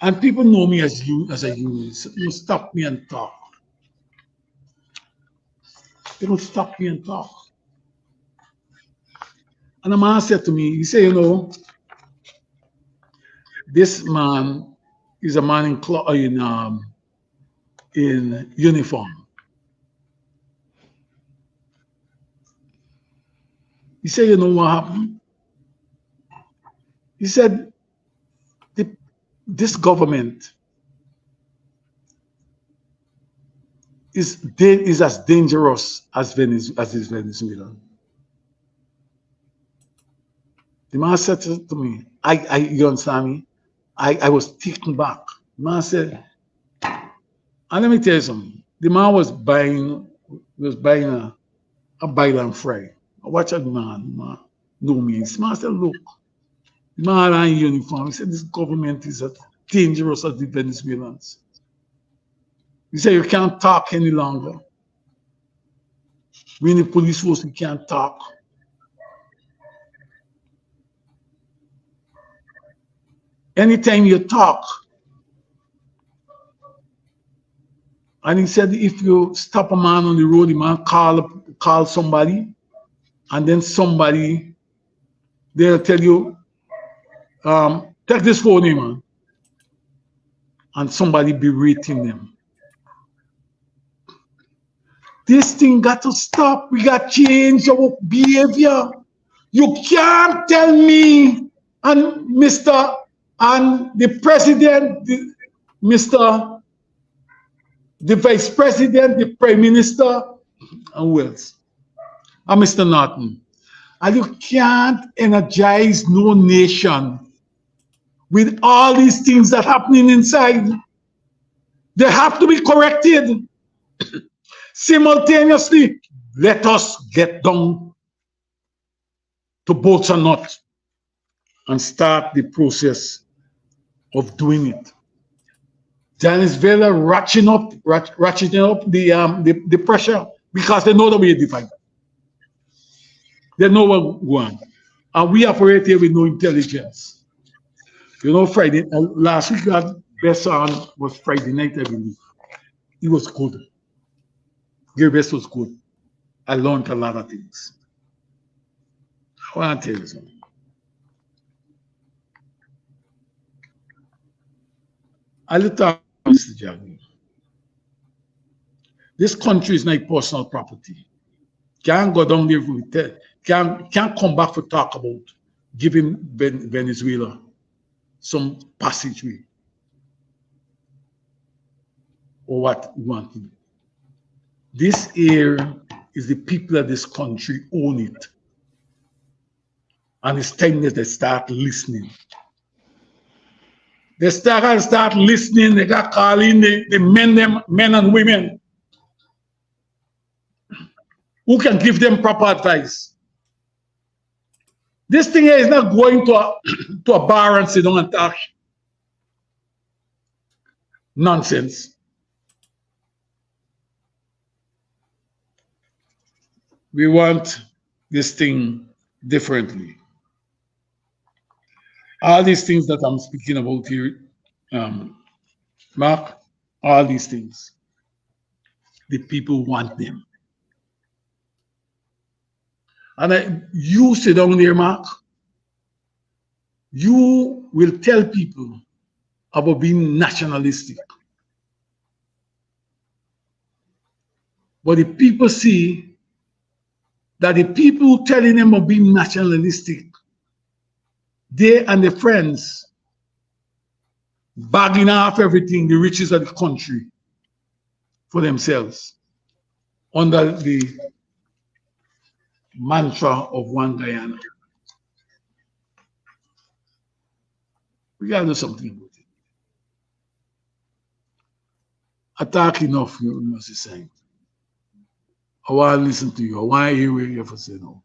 And people know me as a unionist. You stop me and talk. They don't stop me and talk. And a man said to me, he said, you know, this man is a man in uniform. He said, you know what happened? He said, this government is as dangerous as Venezuela. The man said to me, you understand me? I was taken back. The man said, and let me tell you something. The man was buying a Byland fry. I watched the man know me. The man said, look, the man had in uniform. He said, this government is as dangerous as the Venezuelans. He said, you can't talk any longer. We in the police force, we can't talk. anytime you talk, and he said if you stop a man on the road, the man call somebody, and then somebody, they'll tell you, take this phone, man, and somebody berating them. This thing got to stop. We got to change our behavior. You can't tell me and Mr. and the president, Mr. the vice president, the prime minister, and who else? And Mr. Norton. And you can't energize no nation with all these things that are happening inside. They have to be corrected. Simultaneously, let us get down to bolts and nuts and start the process of doing it. Janice Vela ratcheting up the pressure because they know the way to fight. They know what we want. And we operate here with no intelligence. You know, Friday, last week, our best on was Friday night, I believe. It was good. Your best was good. I learned a lot of things. I want to tell you something. I looked at Mr. Jaggi. This country is not personal property. Can't go down there with that. Can't come back for talk about giving Venezuela some passageway or what we want to do. This area is the people of this country own it. And it's time that they start listening. They start listening, they got calling the men and women who can give them proper advice. This thing here is not going to a bar and sit down and talk nonsense. We want this thing differently. All these things that I'm speaking about here, Mark, all these things, the people want them. And you sit down there, Mark, you will tell people about being nationalistic. But the people see that the people telling them of being nationalistic, they and their friends bagging off everything, the riches of the country for themselves under the mantra of one Guyana. We gotta do something about it. Attack enough, you must be saying. I want to listen to you. I want to hear what you have to say now.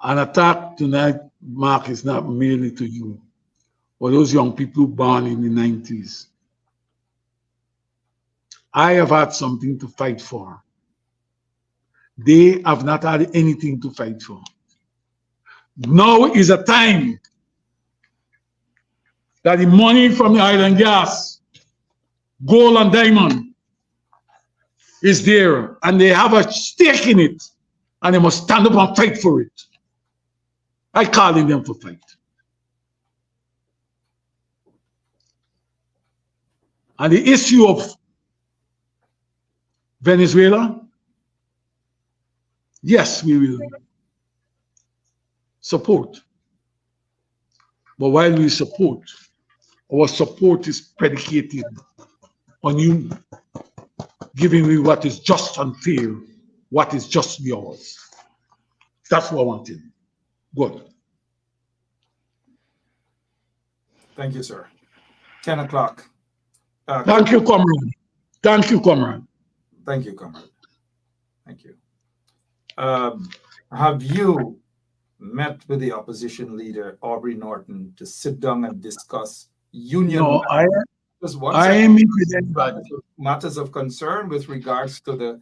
An attack tonight, Mark, is not merely to you, but those young people born in the 90s. I have had something to fight for. They have not had anything to fight for. Now is a time that the money from the oil and gas, gold and diamond is there, and they have a stake in it, and they must stand up and fight for it. I calling them to fight. And the issue of Venezuela, yes, we will support. But while we support, our support is predicated on you giving me what is just and fair, what is just yours. That's what I wanted. Good. Thank you, sir. 10 o'clock. Thank you, comrade. Thank you, comrade. Thank you, comrade. Thank you. Have you met with the opposition leader, Aubrey Norton, to sit down and discuss union? No, I meet with anybody. Matters of concern with regards to the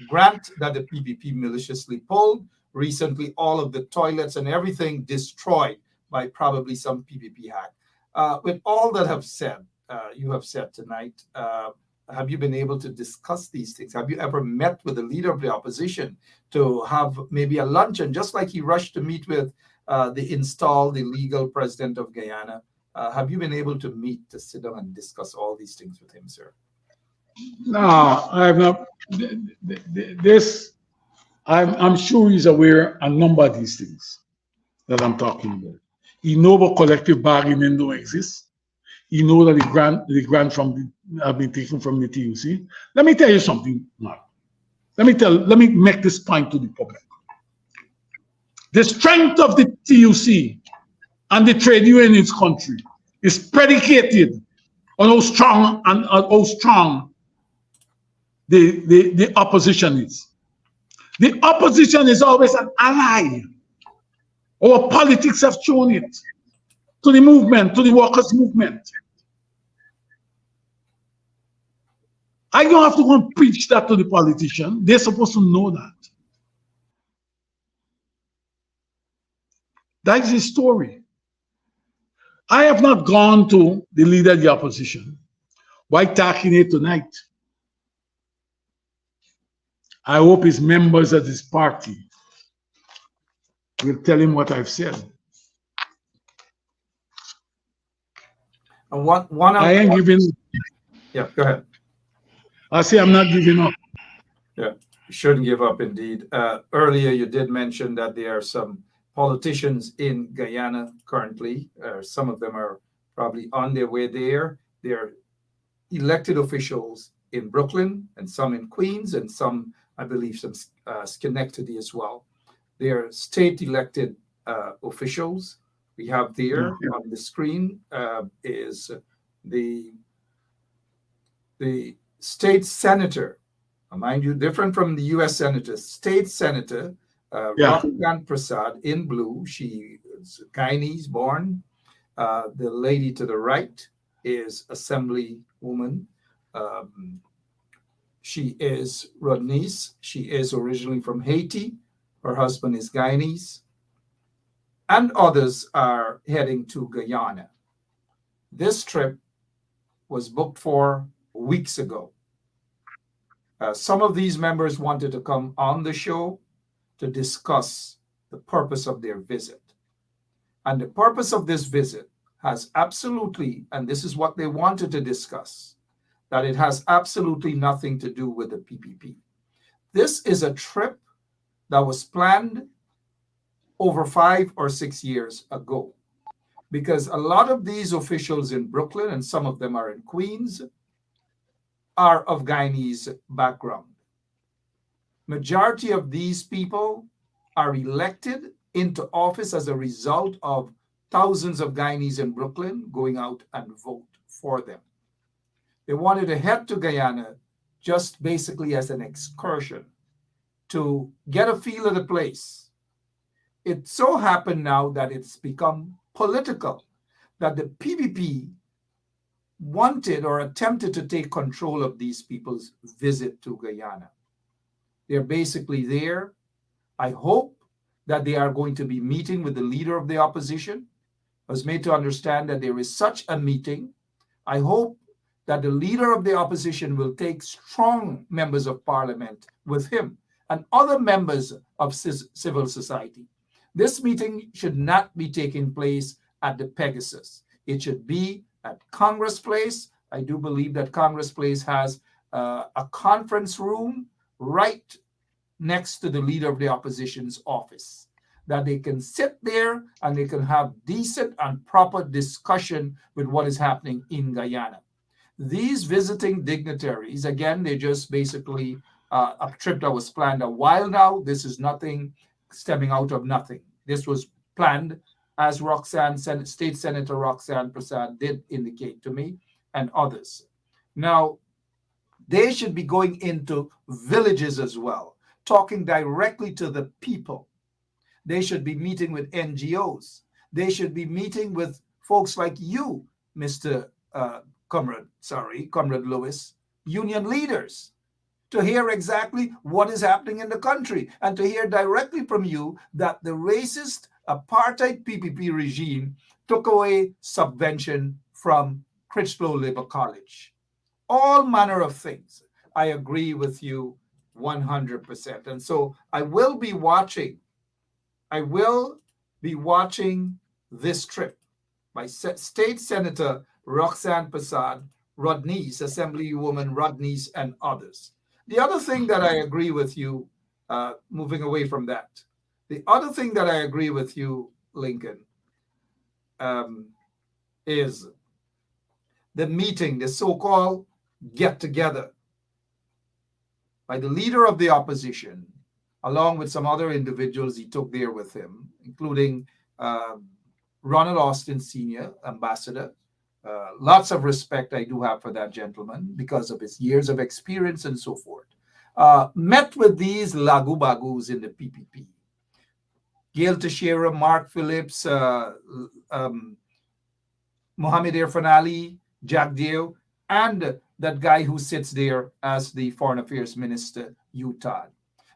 grant that the PPP maliciously pulled. Recently, all of the toilets and everything destroyed by probably some PPP hack. With all that you have said tonight, have you been able to discuss these things? Have you ever met with the leader of the opposition to have maybe a luncheon, just like he rushed to meet with the legal president of Guyana? Have you been able to meet, to sit down and discuss all these things with him, sir? No, I have not. This, I'm sure he's aware a number of these things that I'm talking about. He knows what collective bargaining don't exist. He knows that the grant have been taken from the TUC. Let me tell you something, Mark. Let me make this point to the public. The strength of the TUC and the trade union in this country is predicated on how strong the opposition is. The opposition is always an ally. Our politics have shown it to the movement, to the workers' movement. I don't have to go and preach that to the politician. They're supposed to know that. That is the story. I have not gone to the leader of the opposition. Why talking it tonight? I hope his members of this party will tell him what I've said. And one I ain't giving. Yeah, go ahead. I say I'm not giving up. Yeah, you shouldn't give up indeed. Earlier, you did mention that there are some politicians in Guyana currently. Some of them are probably on their way there. They're elected officials in Brooklyn and some in Queens and some, I believe, some Schenectady as well. They're state elected officials. We have there on the screen is the state senator, mind you, different from the U.S. senator, state senator, Roxanne Prasad in blue. She is Guyanese born. The lady to the right is Assemblywoman. She is Rodney's. She is originally from Haiti. Her husband is Guyanese. And others are heading to Guyana. This trip was booked for weeks ago. Some of these members wanted to come on the show to discuss the purpose of their visit. And the purpose of this visit has absolutely, and this is what they wanted to discuss, that it has absolutely nothing to do with the PPP. This is a trip that was planned over 5 or 6 years ago, because a lot of these officials in Brooklyn, and some of them are in Queens, are of Guyanese background. Majority of these people are elected into office as a result of thousands of Guyanese in Brooklyn going out and vote for them. They wanted to head to Guyana just basically as an excursion to get a feel of the place. It so happened now that it's become political, that the PPP wanted or attempted to take control of these people's visit to Guyana. They're basically there. I hope that they are going to be meeting with the leader of the opposition. I was made to understand that there is such a meeting. I hope that the leader of the opposition will take strong members of parliament with him and other members of civil society. This meeting should not be taking place at the Pegasus. It should be at Congress Place. I do believe that Congress Place has a conference room right next to the leader of the opposition's office, that they can sit there and they can have decent and proper discussion with what is happening in Guyana. These visiting dignitaries, again, they just basically a trip that was planned a while now. This is nothing stemming out of nothing. This was planned, as State Senator Roxanne Prasad did indicate to me, and others. Now, they should be going into villages as well, talking directly to the people. They should be meeting with NGOs. They should be meeting with folks like you, Mr. Comrade Lewis, union leaders, to hear exactly what is happening in the country and to hear directly from you that the racist Apartheid PPP regime took away subvention from Critchlow Labour College. All manner of things. I agree with you 100%. And so I will be watching this trip by State Senator Roxanne Prasad, Rodney's, Assemblywoman Rodney's, and others. The other thing that I agree with you, moving away from that, the other thing that I agree with you, Lincoln, um, is the meeting, the so called get together by the leader of the opposition, along with some other individuals he took there with him, including Ronald Austin Sr., ambassador. Lots of respect I do have for that gentleman because of his years of experience and so forth. Met with these lagu bagus in the PPP. Gail Teixeira, Mark Phillips, Mohamed Irfan Ali, Jack Deo, and that guy who sits there as the Foreign Affairs Minister, Utah.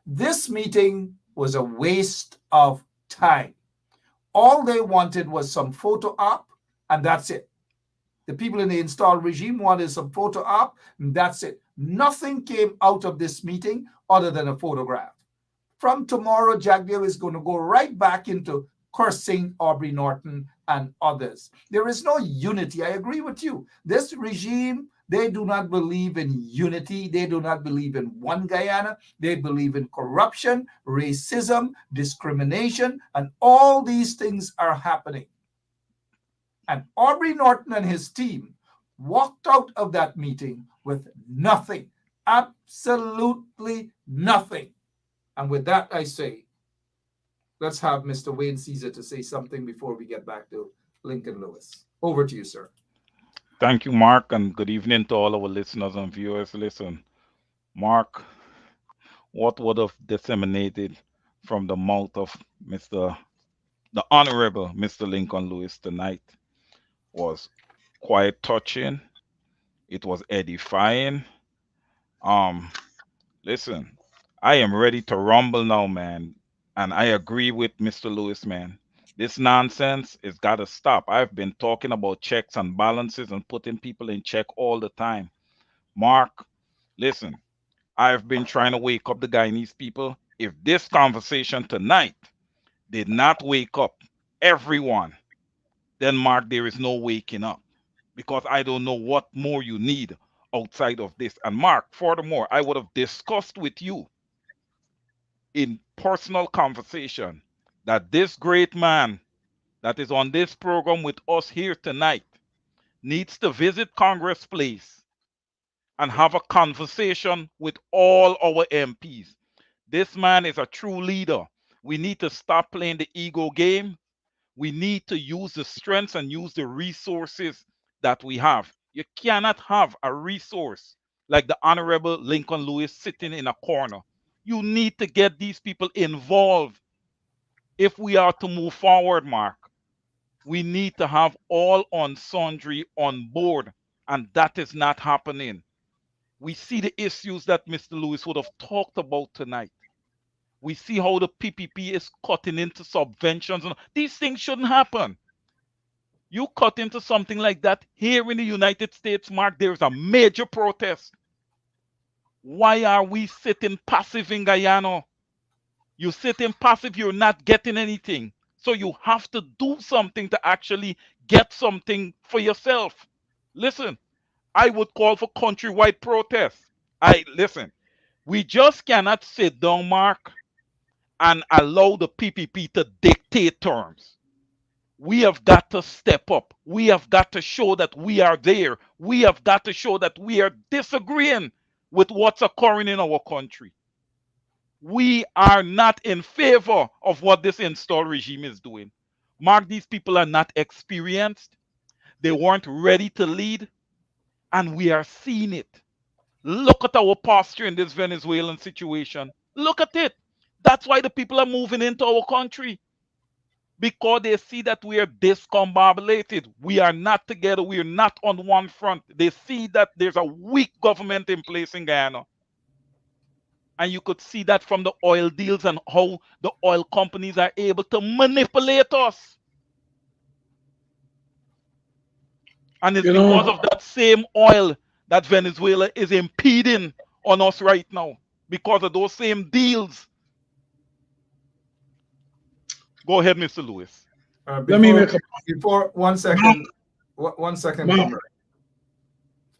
This meeting was a waste of time. All they wanted was some photo op, and that's it. The people in the installed regime wanted some photo op, and that's it. Nothing came out of this meeting other than a photograph. From tomorrow, Jagdeo is going to go right back into cursing Aubrey Norton and others. There is no unity. I agree with you. This regime, they do not believe in unity. They do not believe in one Guyana. They believe in corruption, racism, discrimination, and all these things are happening. And Aubrey Norton and his team walked out of that meeting with nothing, absolutely nothing. And with that, I say, let's have Mr. Wayne Caesar to say something before we get back to Lincoln Lewis. Over to you, sir. Thank you, Mark, and good evening to all our listeners and viewers. Listen, Mark, what would have disseminated from the mouth of the Honorable Mr. Lincoln Lewis tonight was quite touching. It was edifying. Um, Listen, I am ready to rumble now, man. And I agree with Mr. Lewis, man. This nonsense is got to stop. I've been talking about checks and balances and putting people in check all the time. Mark, listen, I've been trying to wake up the Guyanese people. If this conversation tonight did not wake up everyone, then Mark, there is no waking up because I don't know what more you need outside of this. And Mark, furthermore, I would have discussed with you in personal conversation that this great man that is on this program with us here tonight needs to visit Congress Place and have a conversation with all our MPs. This man is a true leader. We need to stop playing the ego game. We need to use the strengths and use the resources that we have. You cannot have a resource like the Honorable Lincoln Lewis sitting in a corner. You need to get these people involved if we are to move forward, Mark. We need to have all on sundry on board, and that is not happening. We see the issues that Mr. Lewis would have talked about tonight. We see how the PPP is cutting into subventions. And these things shouldn't happen. You cut into something like that here in the United States, Mark, there's a major protest. Why are we sitting passive in Guyana? You sitting passive, you're not getting anything. So you have to do something to actually get something for yourself. Listen, I would call for countrywide protests. Listen, we just cannot sit down, Mark, and allow the PPP to dictate terms. We have got to step up. We have got to show that we are there. We have got to show that we are disagreeing with what's occurring in our country. We are not in favor of what this installed regime is doing. Mark, these people are not experienced. They weren't ready to lead, and we are seeing it. Look at our posture in this Venezuelan situation. Look at it. That's why the people are moving into our country because they see that we are discombobulated. We are not together. We are not on one front. They see that there's a weak government in place in Guyana. And you could see that from the oil deals and how the oil companies are able to manipulate us. And it's You because know, of that same oil that Venezuela is impeding on us right now, because of those same deals. Go ahead, Mr. Lewis. let me Before make a before 1 second, 1 second, Mark, comrade.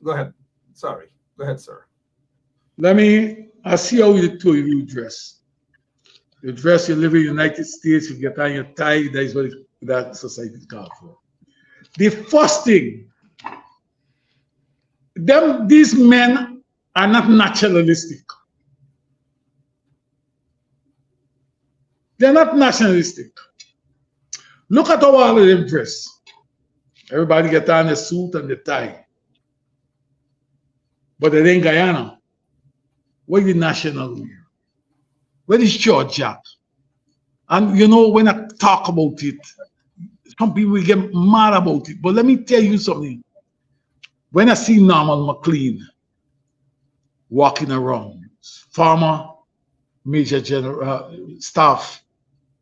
Go ahead. Sorry. Go ahead, sir. I see how you two you dress. You dress, you live in the United States, you get on your tie, that is what that society calls for. The first thing, these men are not nationalistic. They're not nationalistic. Look at how all of them dress. Everybody get on the suit and the tie. But they ain't Guyana. Where the national wear? Where is Georgia? And you know, when I talk about it, some people get mad about it. But let me tell you something. When I see Norman McLean walking around, former major general staff,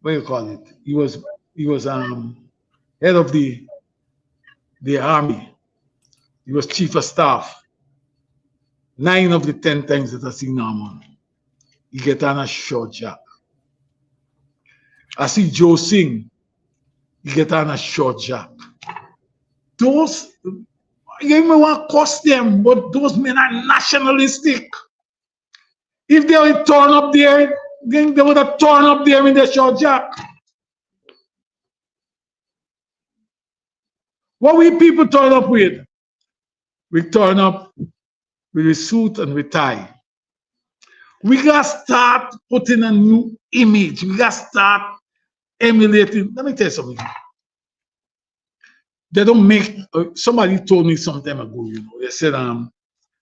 what do you call it? He was head of the army. He was chief of staff. 9 of the 10 times that I see Norman, he get on a short jack. I see Joe Singh, he get on a short jack. Those, you even want to cost them, but those men are nationalistic. If they were torn up there, then they would have torn up there in the short jack. What we people turn up with? We turn up with a suit and with tie. We gotta start putting a new image. We gotta start emulating. Let me tell you something. They don't make. Somebody told me some time ago. You know, they said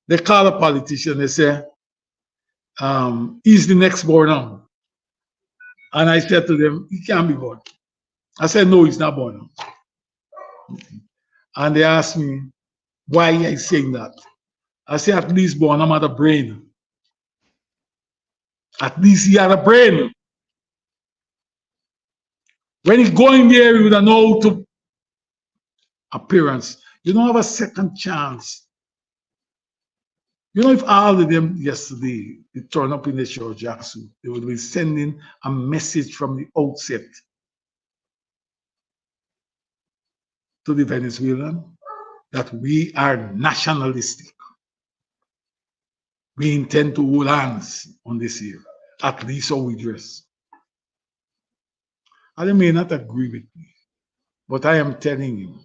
they call a politician. They say he's the next born now. And I said to them, he can't be born. I said no, he's not born now. And they asked me why I saying that. I said at least born I'm at a brain. At least he had a brain. When he go in there, he would have know to appearance. You don't have a second chance. You know, if all of them yesterday they turn up in the short jacksuit, they would be sending a message from the outset to the Venezuelan that we are nationalistic. We intend to hold hands on this year, at least how we dress. And they may not agree with me, but I am telling you,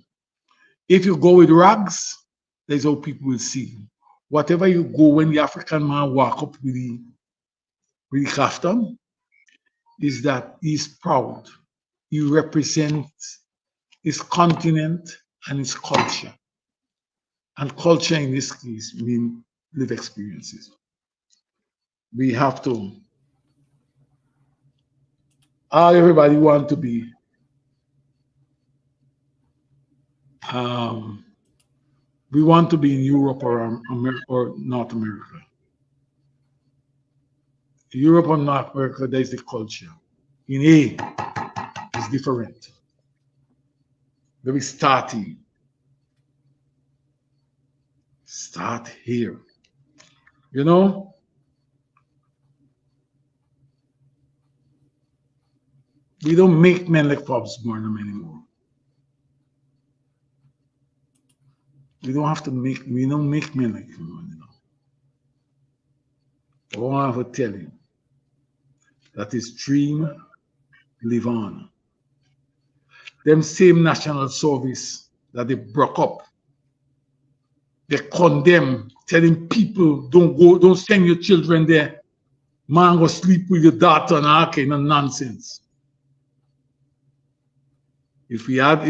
if you go with rags, that's how people will see you. Whatever you go, when the African man walk up with the kaftan, is that he's proud. He represents his continent and his culture. And culture in this case means live experiences. We have to, everybody want to be we want to be in Europe or North America. Europe or North America, there's the culture. In A, it's different. Very starting. Start here. You know? We don't make men like Forbes Burnham anymore. We don't have to make, we don't make men like him anymore. All I have to tell you, that his dream live on. Them same national service that they broke up, they condemn, telling people don't send your children there. Man, go sleep with your daughter and all kind of nonsense. If we had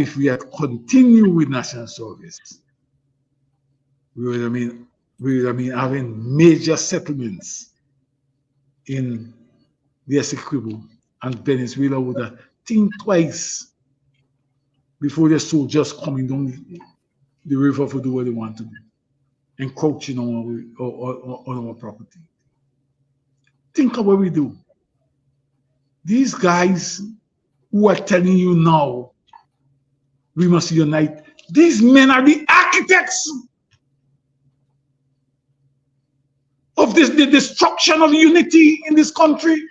continued with national service, we would have been having major settlements in the Essequibo, and Venezuela would have think twice before the soldiers coming down the river to do what they want to do, encroaching on our property. Think of what we do. These guys who are telling you now, we must unite. These men are the architects of the destruction of unity in this country.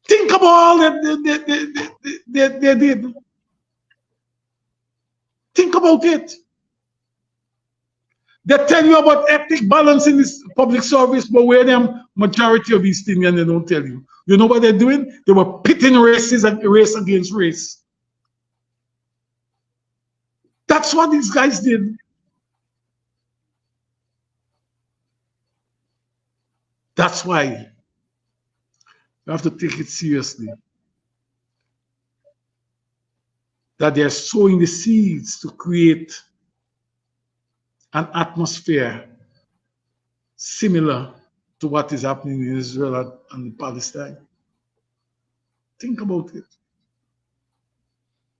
Think about all that they did. Think about it. They tell you about ethnic balance in this public service, but where them majority of East Indian, they don't tell you. You know what they're doing? They were pitting races and race against race. That's what these guys did. That's why you have to take it seriously. That they're sowing the seeds to create an atmosphere similar to what is happening in Israel and Palestine. Think about it.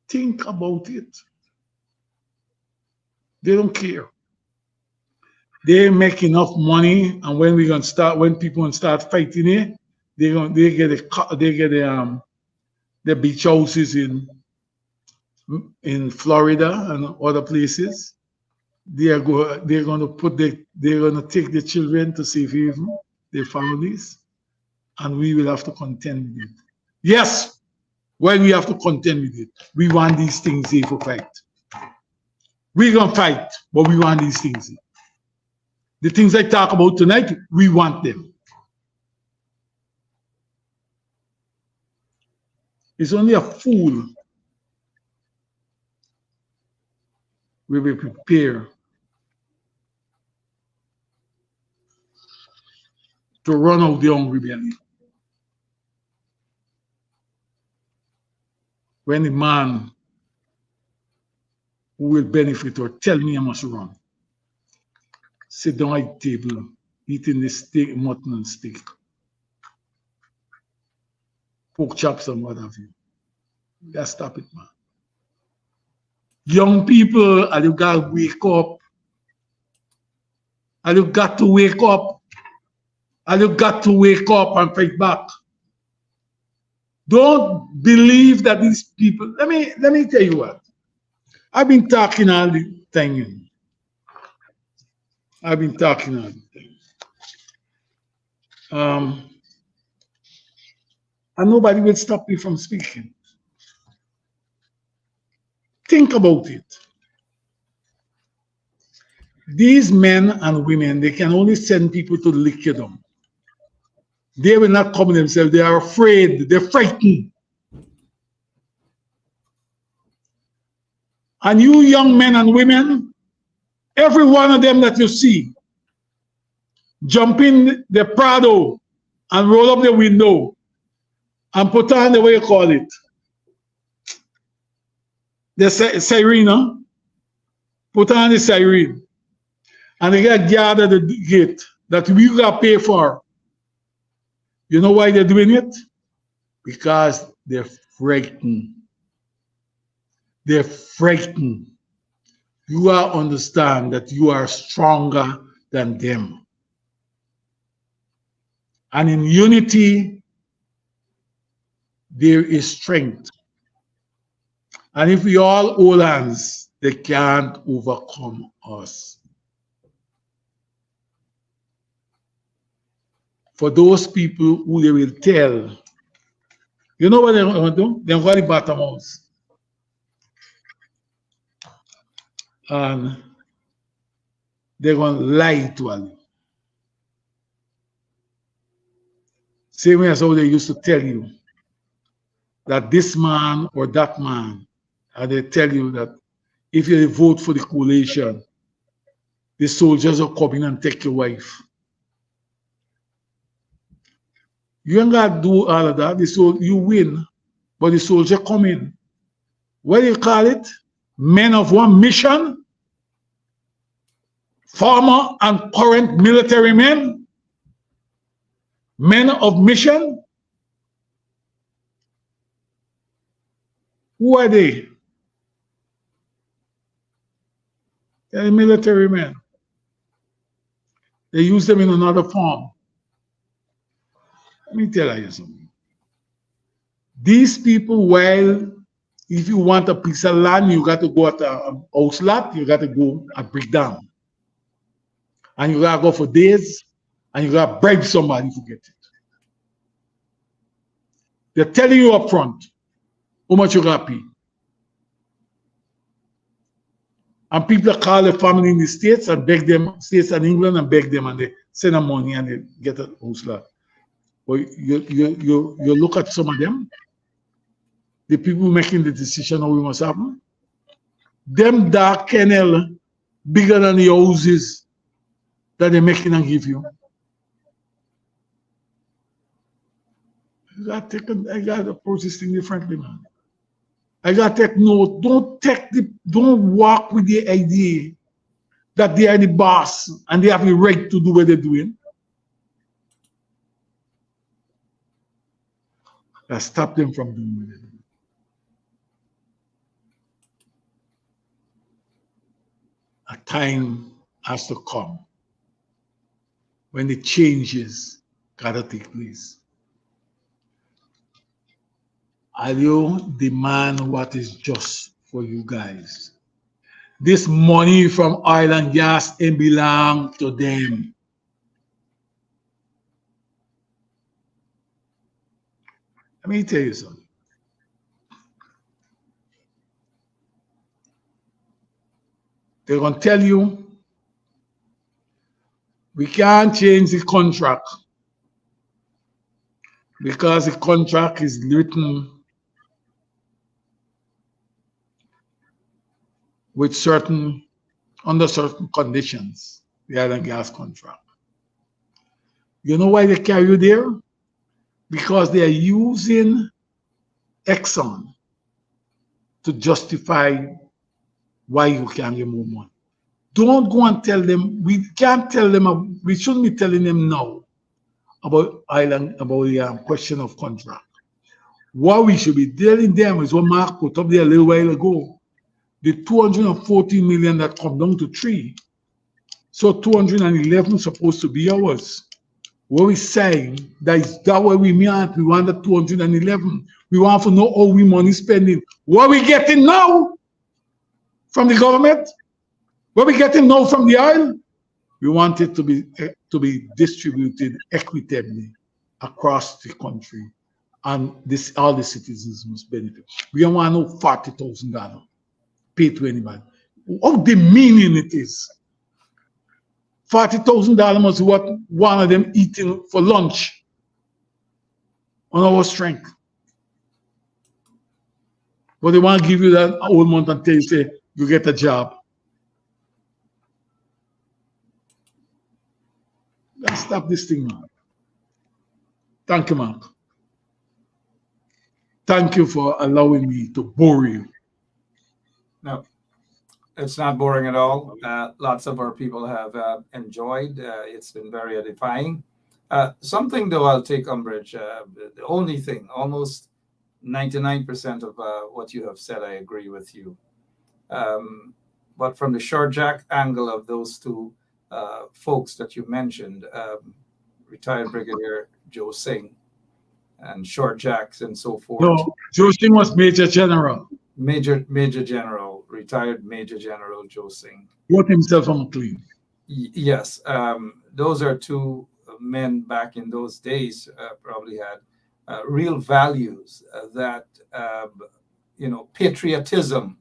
Think about it. They don't care. They make enough money, and when people gonna start fighting it, they get the beach houses in Florida and other places. They're gonna take the children to save haven, their families, and we will have to contend with it. Yes, when we have to contend with it, we want these things here for fight. We're gonna fight, but we want these things here. The things I talk about tonight, we want them. It's only a fool we will prepare to run out the hungry belly. When the man who will benefit or tell me I must run, sit down at the table, eating the steak, mutton and steak, pork chops and what have you. You gotta stop it, man. Young people, and you gotta wake up. And you got to wake up. And you got to wake up and fight back. Don't believe that these people. Let me tell you what. I've been talking all the time. I've been talking all the time. And nobody will stop me from speaking. Think about it. These men and women, they can only send people to lick you down. They will not come themselves. They are afraid. They're frightened. And you young men and women, every one of them that you see, jump in the Prado and roll up the window and put on the way you call it, the siren, put on the siren, and they get gathered at the gate that we got to pay for. You know why they're doing it? Because they're frightened. They're frightened. You are understand that you are stronger than them. And in unity, there is strength. And if we all hold hands, they can't overcome us. For those people who they will tell, you know what they're going to do? They're going to bottom house. And they're going to lie to you. Same way as how they used to tell you that this man or that man, and they tell you that if you vote for the coalition, the soldiers will come in and take your wife. You ain't got to do all of that. You win, but the soldier come in. What do you call it? Men of one mission? Former and current military men? Men of mission? Who are they? They're military men. They use them in another form. Let me tell you something. These people, while if you want a piece of land, you got to go at a house lot, you got to go and break down. And you got to go for days, and you got to bribe somebody to get it. They're telling you up front how much you got to pay. And people call their family in the States and beg them, States and England, and beg them, and they send them money and they get a house lot. But you look at some of them, the people making the decision how we must happen, them dark kennel bigger than the houses that they're making and give you. I got to approach this thing differently, man. I got to take note. Don't walk with the idea that they are the boss and they have the right to do what they're doing. I stop them from doing what they're doing. A time has to come when the changes gotta take place. I'll demand what is just for you guys. This money from oil and gas ain't belong to them. Let me tell you something. They're gonna tell you we can't change the contract because the contract is written with under certain conditions, the oil and gas contract. You know why they carry you there? Because they are using Exxon to justify why you can't get more money. Don't go and tell them, we can't tell them, we shouldn't be telling them now about the question of contract. What we should be telling them is what Mark put up there a little while ago. The 214 million that come down to 3. So 211 supposed to be ours. What we saying that what we meant. We want the 211. We want to know how we money spending. What we getting now from the government? What we getting now from the oil? We want it to be distributed equitably across the country, and all the citizens must benefit. We don't want no $40,000 paid to anybody. How demeaning it is. $40,000 must be what one of them eating for lunch on our strength. But they want to give you that whole month until you say you get a job. Let's stop this thing, man. Thank you, Mark. Thank you for allowing me to bore you. No, it's not boring at all. Lots of our people have enjoyed. It's been very edifying. Something, though, I'll take umbrage. The only thing, almost 99% of what you have said, I agree with you. But from the short jack angle of those two folks that you mentioned, retired Brigadier Joe Singh and short jacks and so forth. No, Joe Singh was Major General. Major General, retired Major General Joe Singh. Wrote himself on clean. Yes, those are two men back in those days probably had real values that, patriotism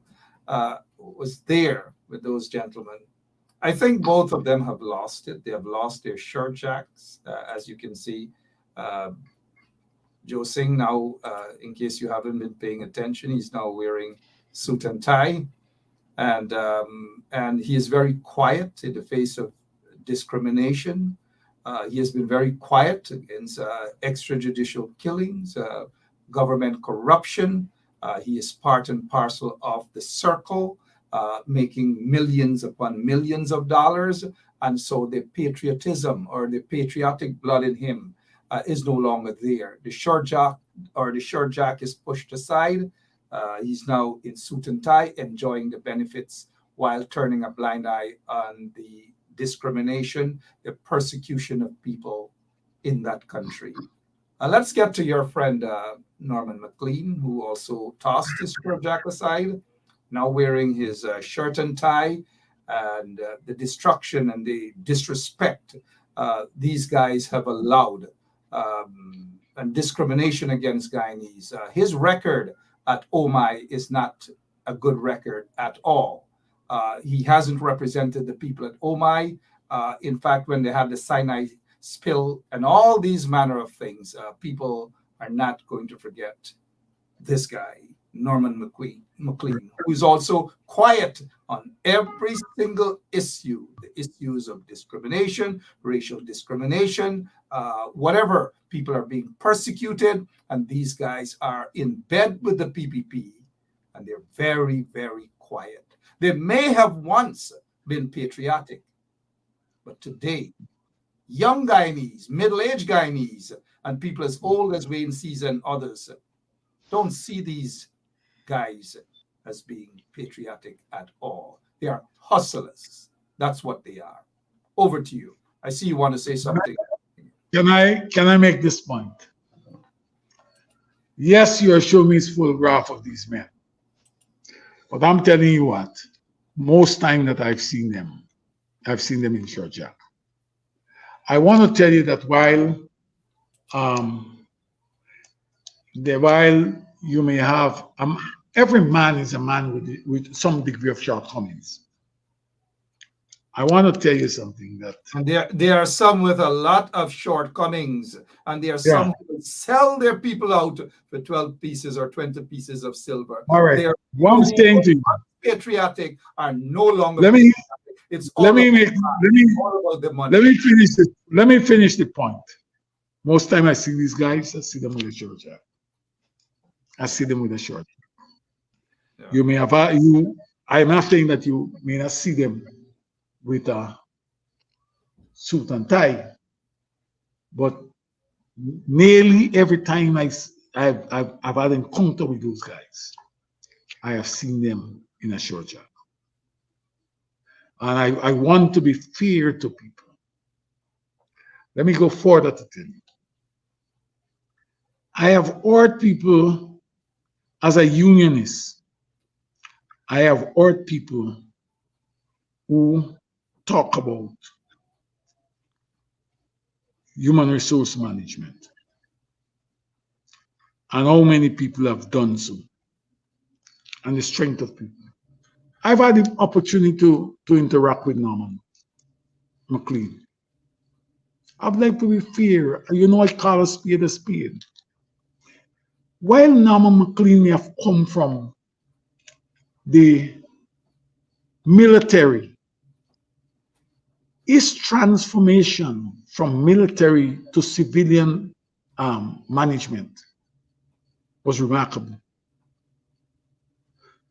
was there with those gentlemen. I think both of them have lost it. They have lost their shirt jacks, as you can see. Joe Singh now, in case you haven't been paying attention, he's now wearing suit and tie, and he is very quiet in the face of discrimination. He has been very quiet against extrajudicial killings, government corruption. He is part and parcel of the circle, making millions upon millions of dollars. And so the patriotism or the patriotic blood in him is no longer there. The short jack is pushed aside. He's now in suit and tie, enjoying the benefits while turning a blind eye on the discrimination, the persecution of people in that country. Let's get to your friend Norman McLean, who also tossed his shirt jack aside, now wearing his shirt and tie, and the destruction and the disrespect these guys have allowed, and discrimination against Guyanese. His record at OMI is not a good record at all. He hasn't represented the people at OMI. In fact, when they had the cyanide spill and all these manner of things, people are not going to forget this guy, Norman McLean, who is also quiet on every single issue, the issues of discrimination, racial discrimination, whatever. People are being persecuted, and these guys are in bed with the PPP, and they're very, very quiet. They may have once been patriotic, but today, young Guyanese, middle-aged Guyanese, and people as old as Wayne Caesar and others don't see these guys as being patriotic at all. They are hustlers. That's what they are. Over to you. I see you want to say something. Can I make this point? Yes, you are showing me full graph of these men. But I'm telling you what, most time that I've seen them in short jack. I want to tell you that while you may have every man is a man with some degree of shortcomings. I want to tell you something that and there are some with a lot of shortcomings, and there are some who sell their people out for 12 pieces or 20 pieces of silver. All right. They are What I'm saying to you, patriotic are no longer let me all about the money. Let me finish the point. Most time I see these guys, I see them with a short jack. I see them with a short. Yeah. You may have I'm not saying that you may not see them with a suit and tie, but nearly every time I've had encounter with those guys, I have seen them in a short jack. And I want to be fair to people. Let me go further to tell you. I have heard people, as a unionist, I have heard people who talk about human resource management and how many people have done so and the strength of people. I've had the opportunity to interact with Norman McLean. I'd like to be fair. You know, I call a spade a spade. While Norman McLean may have come from the military, his transformation from military to civilian management was remarkable.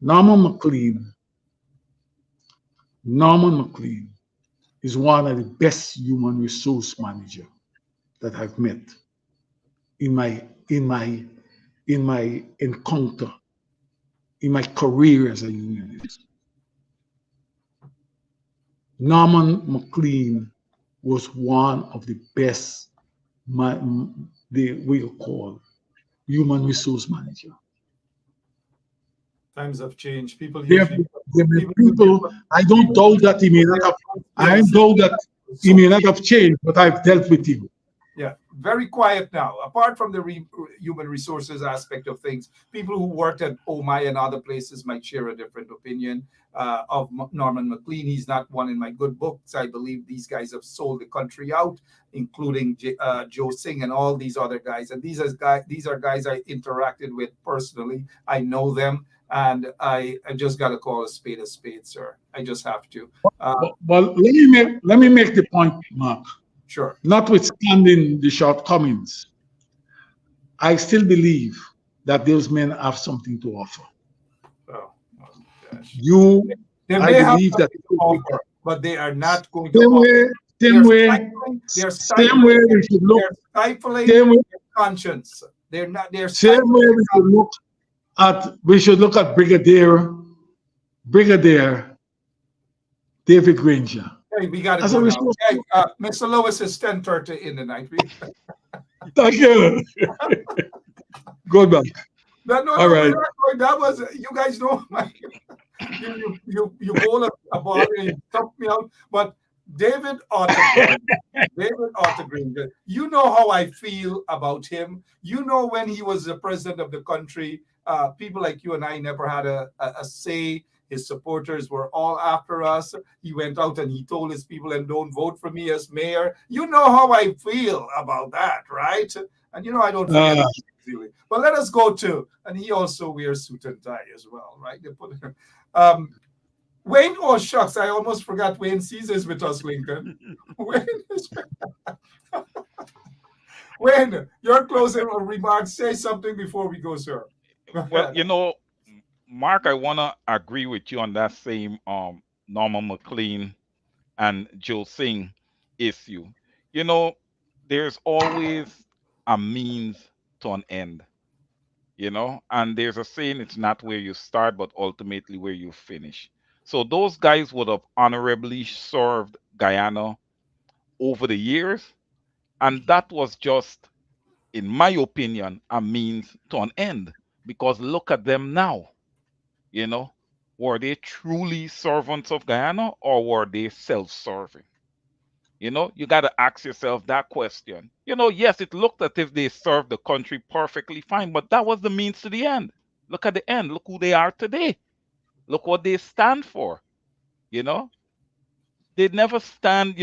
Norman McLean is one of the best human resource managers that I've met in my encounter, in my career as a unionist. Norman McLean was one of the best, we call human resource manager. Times have changed. People I don't doubt that he may not have. I doubt that he may not have changed, but I've dealt with him. Yeah, very quiet now. Apart from the human resources aspect of things, people who worked at OMI and other places might share a different opinion of Norman McLean. He's not one in my good books. I believe these guys have sold the country out, including Joe Singh and all these other guys. And these are guys I interacted with personally. I know them, and I just got to call a spade, sir. I just have to. Well, let me make the point, Mark. Sure. Notwithstanding the shortcomings, I still believe that those men have something to offer. Oh gosh. They may have something to offer, but they are not going to offer. Same way we should look. They're stifling their conscience. They're not. They're same way we should look at Brigadier David Granger. Hey, we got to That's go what we're now. supposed Hey, to Mr. Lewis, is 10:30 in the night. do. Thank you. Goodbye. No, All we're right. not going. That was, you guys know, you bowl a ball and you took me out. But David Ottergreen, David Ottergreen, you know how I feel about him. You know, when he was the president of the country, people like you and I never had a say. His supporters were all after us. He went out and he told his people, and don't vote for me as mayor. You know how I feel about that, right? And you know, I don't forget it easily. But let us go to, and he also wears suit and tie as well, right? They put Wayne, oh shucks, I almost forgot Wayne Caesar is with us, Lincoln. Wayne, Wayne, your closing remarks. Say something before we go, sir. Go Well, ahead. Mark, I wanna agree with you on that same Norman McLean and Joe Singh issue. You know, there's always a means to an end, and there's a saying, it's not where you start, but ultimately where you finish. So those guys would have honorably served Guyana over the years, and that was just, in my opinion, a means to an end. Because look at them now, you know. Were they truly servants of Guyana, or were they self-serving? You got to ask yourself that question. Yes, it looked as if they served the country perfectly fine, but that was the means to the end. Look at the end. Look who they are today. Look what they stand for. You know, they never stand,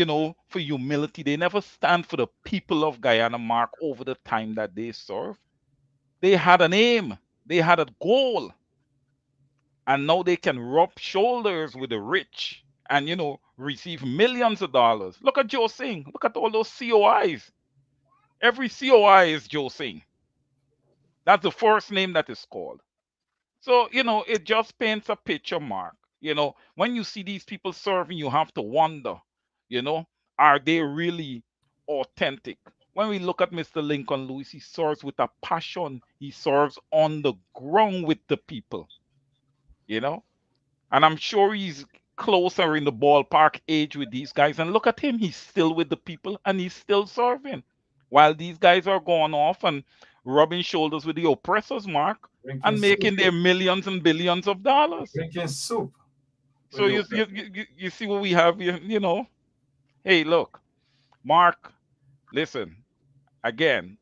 for humility. They never stand for the people of Guyana, Mark, over the time that they served. They had an aim, they had a goal, and now they can rub shoulders with the rich and, receive millions of dollars. Look at Joe Singh. Look at all those COIs. Every COI is Joe Singh. That's the first name that is called. So, it just paints a picture, Mark. When you see these people serving, you have to wonder, you know, are they really authentic? When we look at Mr. Lincoln Lewis, he serves with a passion. He serves on the ground with the people, you know? And I'm sure he's closer in the ballpark age with these guys. And look at him, he's still with the people and he's still serving. While these guys are going off and rubbing shoulders with the oppressors, Mark, Drinking and soup. making their millions and billions of dollars. Drinking soup with So the you see what we have here, Hey, look, Mark, listen, again,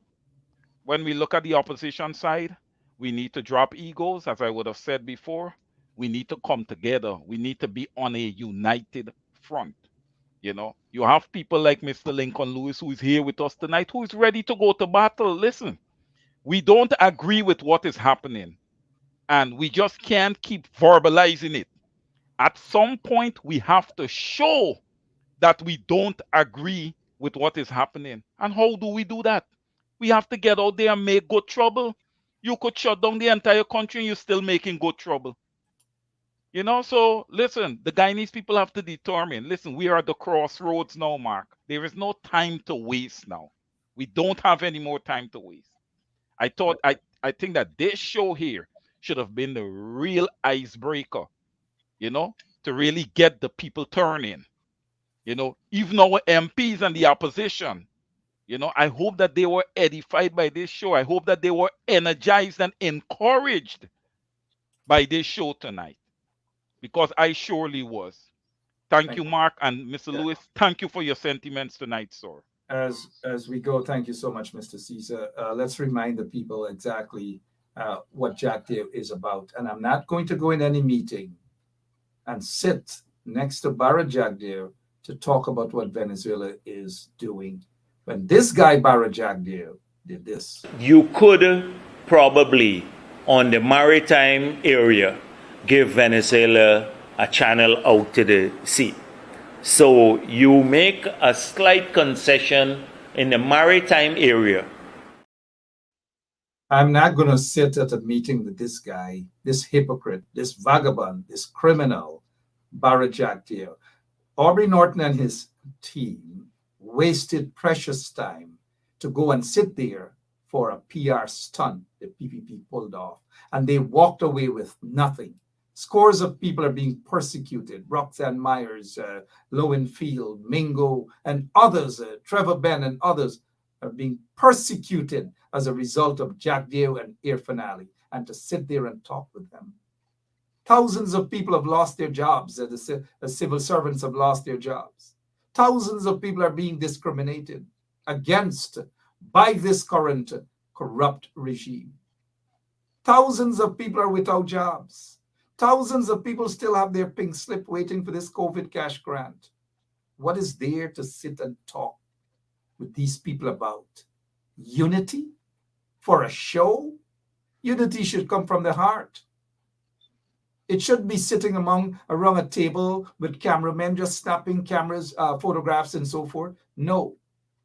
when we look at the opposition side, we need to drop egos, as I would have said before. We need to come together. We need to be on a united front. You have people like Mr. Lincoln Lewis, who is here with us tonight, who is ready to go to battle. Listen, we don't agree with what is happening, and we just can't keep verbalizing it. At some point, we have to show that we don't agree with what is happening. And how do we do that? We have to get out there and make good trouble. You could shut down the entire country and you're still making good trouble. So listen, the Guyanese people have to determine. Listen, we are at the crossroads now, Mark. There is no time to waste now. We don't have any more time to waste. I think that this show here should have been the real icebreaker, to really get the people turning. Even our MPs and the opposition, I hope that they were edified by this show. I hope that they were energized and encouraged by this show tonight, because I surely was. Thank you, Mark, and Mr. Lewis. Thank you for your sentiments tonight, sir. As we go, thank you so much, Mr. Caesar. Let's remind the people exactly what Jack Dave is about. And I'm not going to go in any meeting and sit next to Barra Jagdeo to talk about what Venezuela is doing when this guy Barra Jagdeo did this. You could probably, on the maritime area, give Venezuela a channel out to the sea. So you make a slight concession in the maritime area. I'm not going to sit at a meeting with this guy, this hypocrite, this vagabond, this criminal, Barra Jagdeo. Aubrey Norton and his team wasted precious time to go and sit there for a PR stunt the PPP pulled off. And they walked away with nothing. Scores of people are being persecuted. Roxanne Myers, Lowenfield, Mingo, and others, Trevor Ben and others, are being persecuted as a result of Jack Deo and Irfan Ali, and to sit there and talk with them. Thousands of people have lost their jobs, as civil servants have lost their jobs. Thousands of people are being discriminated against by this current corrupt regime. Thousands of people are without jobs. Thousands of people still have their pink slip waiting for this COVID cash grant. What is there to sit and talk with these people about? Unity? For a show? Unity should come from the heart. It should be sitting around a table with cameramen just snapping cameras, photographs, and so forth. No,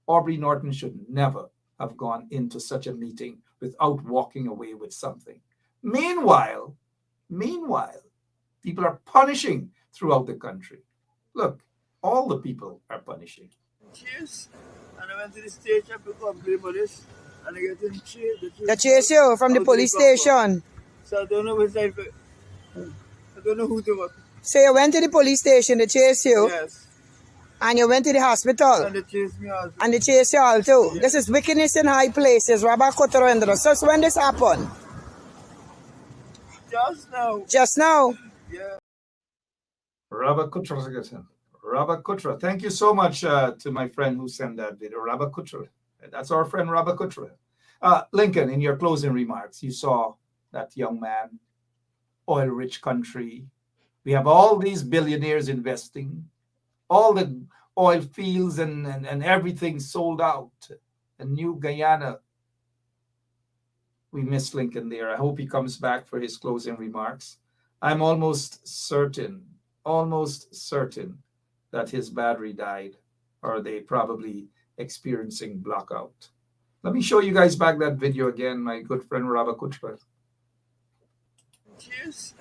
Aubrey Norton should never have gone into such a meeting without walking away with something. Meanwhile, people are punishing throughout the country. Look, all the people are punishing. Chase, and I went to the station to complain about this, and I get in chase. They chase you from the Out police they come station. So I don't know which side. I don't know who to work. So you went to the police station, they chase you, Yes, and you went to the hospital, and they chase me also. and they chase you all too. This is wickedness in high places, Rabba Kotorendra. So when this happened? Just now. Just now. Yeah. Rabba Kutra, thank you so much to my friend who sent that video. Rabba Kutra, that's our friend Rabba Kutra. Lincoln, in your closing remarks, you saw that young man, oil-rich country. We have all these billionaires investing, all the oil fields and everything sold out. The new Guyana. We miss Lincoln there. I hope he comes back for his closing remarks. I'm almost certain that his battery died, or they probably experiencing blackout. Let me show you guys back that video again, my good friend Rabba Kutra. Chase,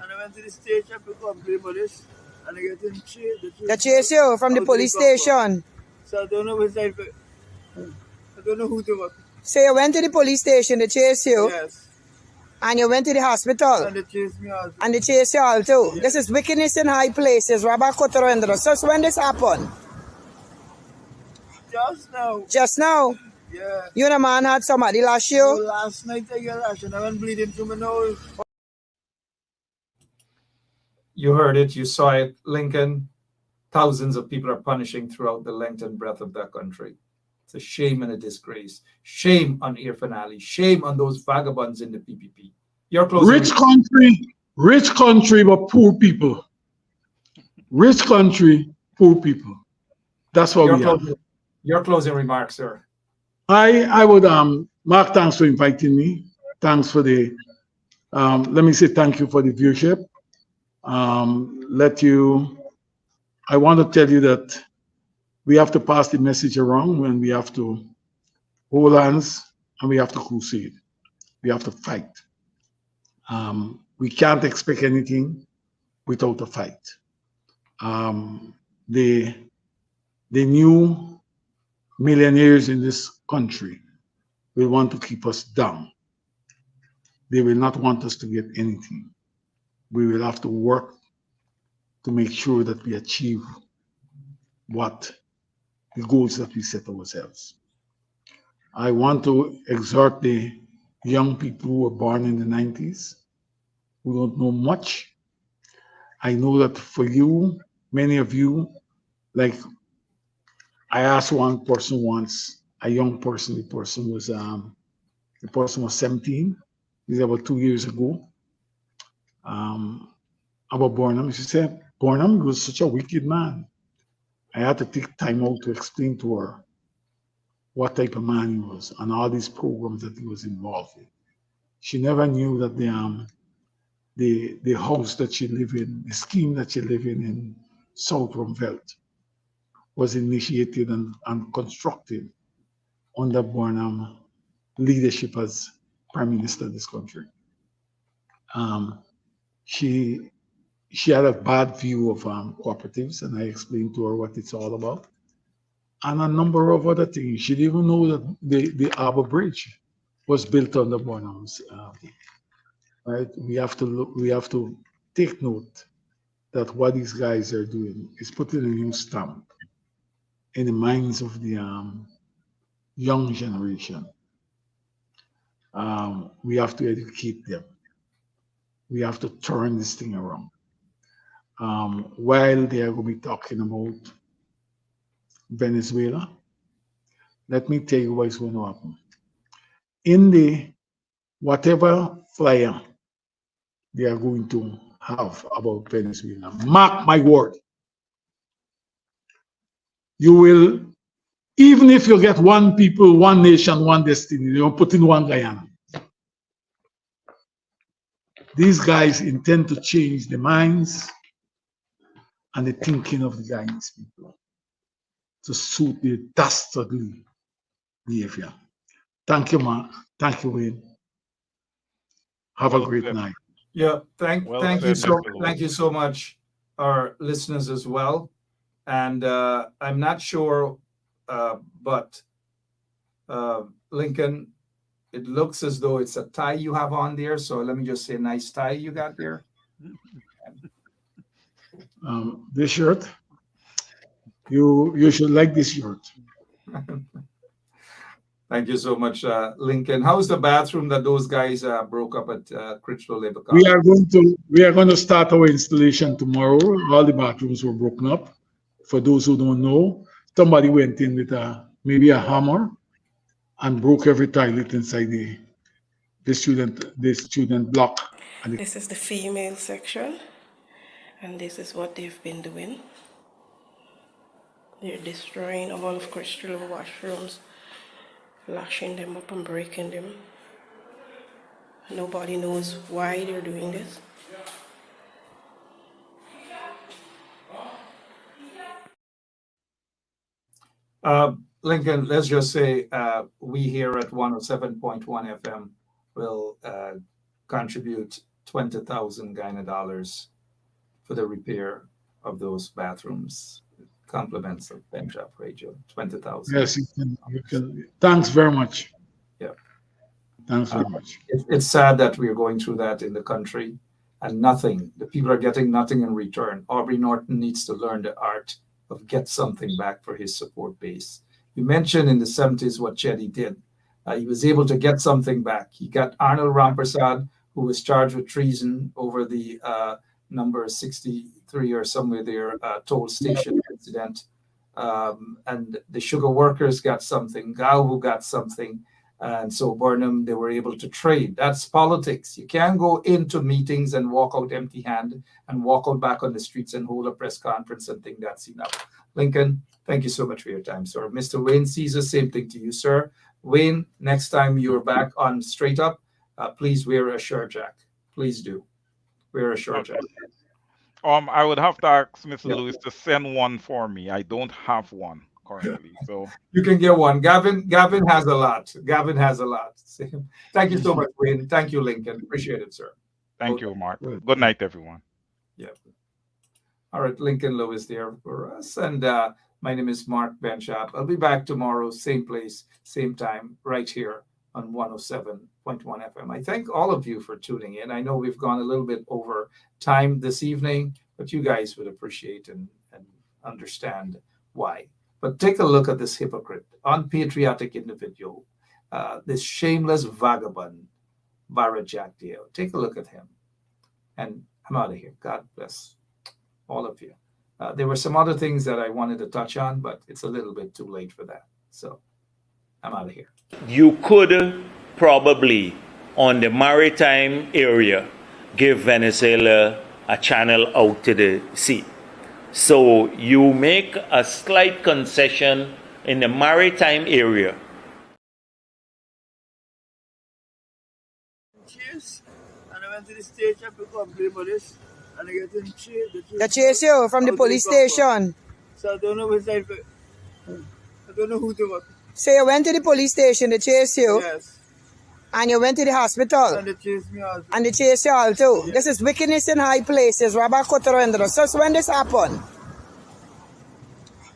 and I went to the station to complain about this, and I get in chase. They chase you from the Out police they come station. So I don't know which side. I don't know who to work. So you went to the police station, they chase you, Yes, and you went to the hospital, and they chase me also. and they chase you all too. This is wickedness in high places, Rabba Kotorendra. So when this happened? Just now. Just now. Yeah. You and a man had somebody lash So you. last night I got lash and I went bleeding through my nose. You heard it, you saw it, Lincoln. Thousands of people are punishing throughout the length and breadth of that country. It's a shame and a disgrace. Shame on Irfan Ali. Shame on those vagabonds in the PPP. Your closing Rich country, but poor people. Rich country, poor people. That's what we are. Your closing remarks, sir. I would Mark, thanks for inviting me. Thanks for the let me say thank you for the viewership. I want to tell you that we have to pass the message around, when we have to hold hands and we have to crusade. We have to fight. We can't expect anything without a fight. The new millionaires in this country will want to keep us down. They will not want us to get anything. We will have to work to make sure that we achieve what the goals that we set ourselves. I want to exhort the young people who were born in the 90s, who don't know much. I know that for you, many of you, like I asked one person once, a young person, the person was 17, this is about 2 years ago, about Burnham. She said, Burnham was such a wicked man. I had to take time out to explain to her what type of man he was and all these programs that he was involved in. She never knew that the house that she lived in, the scheme that she lived in South Rumvelt, was initiated and constructed under Burnham leadership as Prime Minister of this country. She had a bad view of cooperatives, and I explained to her what it's all about, and a number of other things. She didn't even know that the Harbour Bridge was built under Burnham's. Right? We have to take note that what these guys are doing is putting a new stamp in the minds of the young generation. We have to educate them. We have to turn this thing around. While they are going to be talking about Venezuela, let me tell you what's going to happen. In the whatever flyer they are going to have about Venezuela, mark my word, you will, even if you get one people, one nation, one destiny, you're putting one Guyana. These guys intend to change the minds and the thinking of the Guyanese people to suit their dastardly behavior. Thank you, Mark. Thank you, Wayne. Have a Well great said. night. Yeah, thank Well thank you said, so Mr. thank Lewis. you so much, our listeners as well. And I'm not sure, but Lincoln, it looks as though it's a tie you have on there. So let me just say, nice tie you got there. This shirt, you should like this shirt. Thank you so much, Lincoln. How's the bathroom that those guys broke up at Critchlow Labor We College? are going to start our installation tomorrow. All the bathrooms were broken up. For those who don't know, somebody went in with maybe a hammer and broke every toilet inside the student block. And This is the female section, and this is what they've been doing. They're destroying all of Crystal washrooms, lashing them up and breaking them. Nobody knows why they're doing this. Lincoln, let's just say we here at 107.1 FM will contribute 20,000 Guyana dollars for the repair of those bathrooms. Compliments of Benjap Radio, 20,000. yes, you can. Thanks very much. Yeah. Thanks very much. It's sad that we are going through that in the country and nothing. The people are getting nothing in return. Aubrey Norton needs to learn the art of get something back for his support base. You mentioned in the 70s what Chetty did. He was able to get something back. He got Arnold Rampersad, who was charged with treason over the number 63 or somewhere there, toll station incident. And the sugar workers got something. Galvo got something. And so Burnham, they were able to trade. That's politics. You can't go into meetings and walk out empty-handed and walk out back on the streets and hold a press conference and think that's enough. Lincoln, thank you so much for your time, sir. Mr. Wayne Caesar, same thing to you, sir. Wayne, next time you're back on Straight Up, please wear a shirt jack. Please do. Wear a shirt jack. I would have to ask Mr. Yeah. Lewis to send one for me. I don't have one currently, so You can get one. Gavin has a lot. Gavin has a lot. Thank you so much, Wayne. Thank you, Lincoln. Appreciate it, sir. thank you, Mark. Good night, everyone. Yeah. All right, Lincoln Lewis there for us. And my name is Mark Benchap. I'll be back tomorrow, same place, same time, right here on 107.1 FM. I thank all of you for tuning in. I know we've gone a little bit over time this evening, but you guys would appreciate and understand why. But take a look at this hypocrite, unpatriotic individual, this shameless vagabond, Barra Jack Dio. Take a look at him. And I'm out of here. God bless all of you. There were some other things that I wanted to touch on, but it's a little bit too late for that. So I'm out of here. You could probably, on the maritime area, give Venezuela a channel out to the sea. So you make a slight concession in the maritime area. And I went to the station to complain about this, and I get in chased. They chase you from the police station. So I don't know which side. I don't know who to work. So you went to the police station, they chased you, Yes. and you went to the hospital, And they chased me also. and they chased you all too. This is wickedness in high places, Rabakotoro. So when this happened?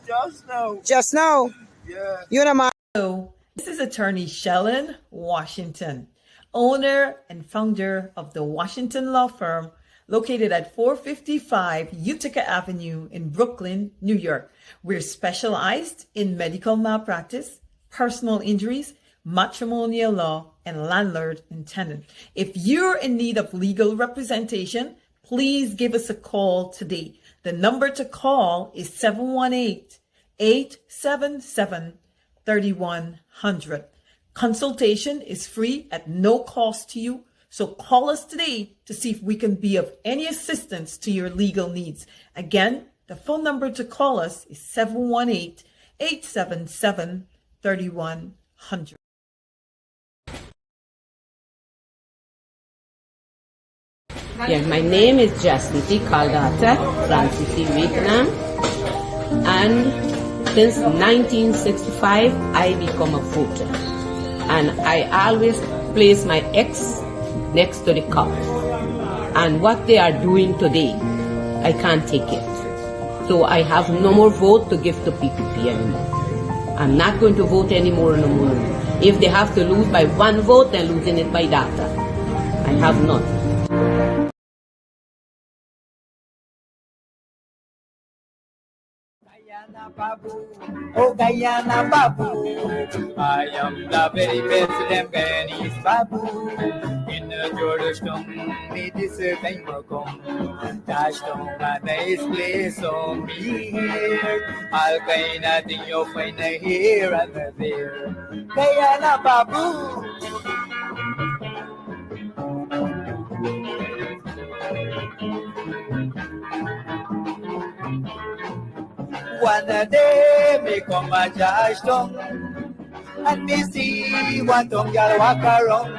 Just now. Just now. Yeah. You know, man. Hello, this is attorney Shellen Washington, owner and founder of the Washington law firm located at 455 Utica Avenue in Brooklyn, New York. We're specialized in medical malpractice, personal injuries, matrimonial law, and landlord and tenant. If you're in need of legal representation, please give us a call today. The number to call is 718-877-3100. Consultation is free at no cost to you. So call us today to see if we can be of any assistance to your legal needs. Again, the phone number to call us is 718-877-3100. Yeah, my name is Jacinty Caldata Francis Vietnam, and since 1965 I become a voter, and I always place my ex next to the cop, and what they are doing today, I can't take it. So I have no more vote to give to PPP anymore. I'm not going to vote anymore no more. If they have to lose by one vote, they're losing it by data. I have none. Guyana Babu, oh Guyana Babu, I am the very best damn Guyanese Babu. In the Jordan, me this time come, dash down a nice place on me here. All kind of thing you'll find here and there. Guyana Babu. One day me come a Josh down and me see one tongue gal walk around.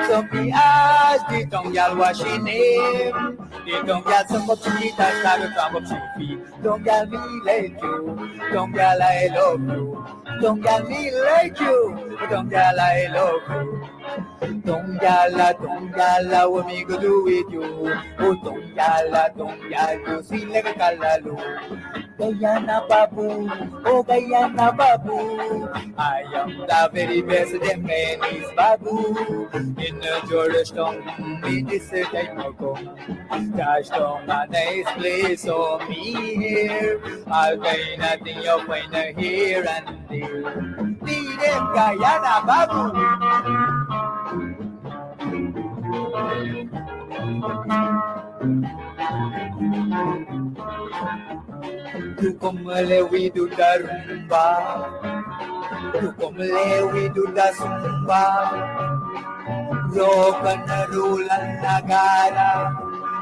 So me ask the tongue gal what she name. The tongue gal suck up she feet and start to come up she feet. Tongue gal me like you, tongue gal I love you. Tongue gal me like you, tongue gal I love you. Tongala, what me go do with you? Oh, Tongala, you sweet like a kalalu. Guyana Babu, oh Guyana Babu, I am the very best them Guyanese Babu. In Georgetown, me this time ago. Georgetown, a nice place on me here. All kind of thing you find here and there. Need them Guyana Babu. Tu comme les oui du da rumba, tu comme les oui du da zumba, rock and roll and nagara,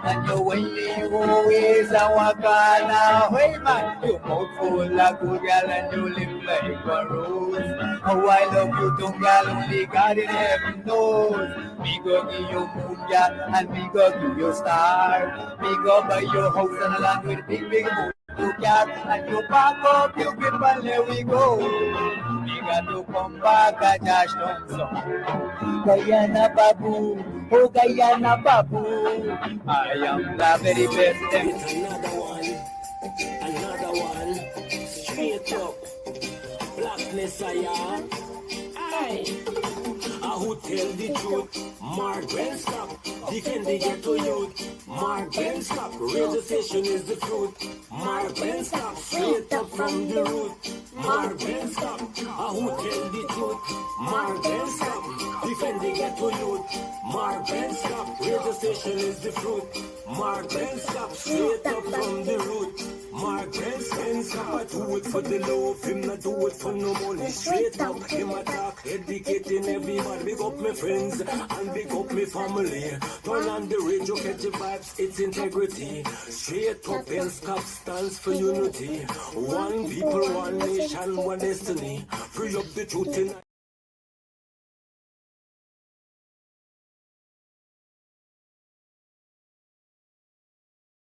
and the way you is a wakana. Hey man, you mouth full of good girl and you live like a rose. Oh, I love you, don't girl, only God in heaven knows. Me go give you moon, girl, and me go give you star. Me go buy your house and a land with big moon. You got and you pack up, you get one, there we go. We got to come back at Josh Thompson. Guyana Babu, oh Guyana Babu, I am the very best. Another one, straight up, blackness I am. Aye. Who tell the truth? Mark Ben stop, defend the ghetto youth. Mark Ben stop, registration is the truth. Mark Ben stop, straight up from the root. Mark Ben stop, who tell the truth? Mark Ben stop, defend the ghetto youth. Mark Ben stop, registration is the truth. Mark Ben stop, straight up from the root. Mark Ben stop, I do it for the love, him not do it for no money. Straight up, him attack, educating everybody. Big up my friends and big up my family. Turn on the radio, catch the vibes, it's integrity. Straight up and stop stands for unity. One people, one nation, one destiny. Free up the truth in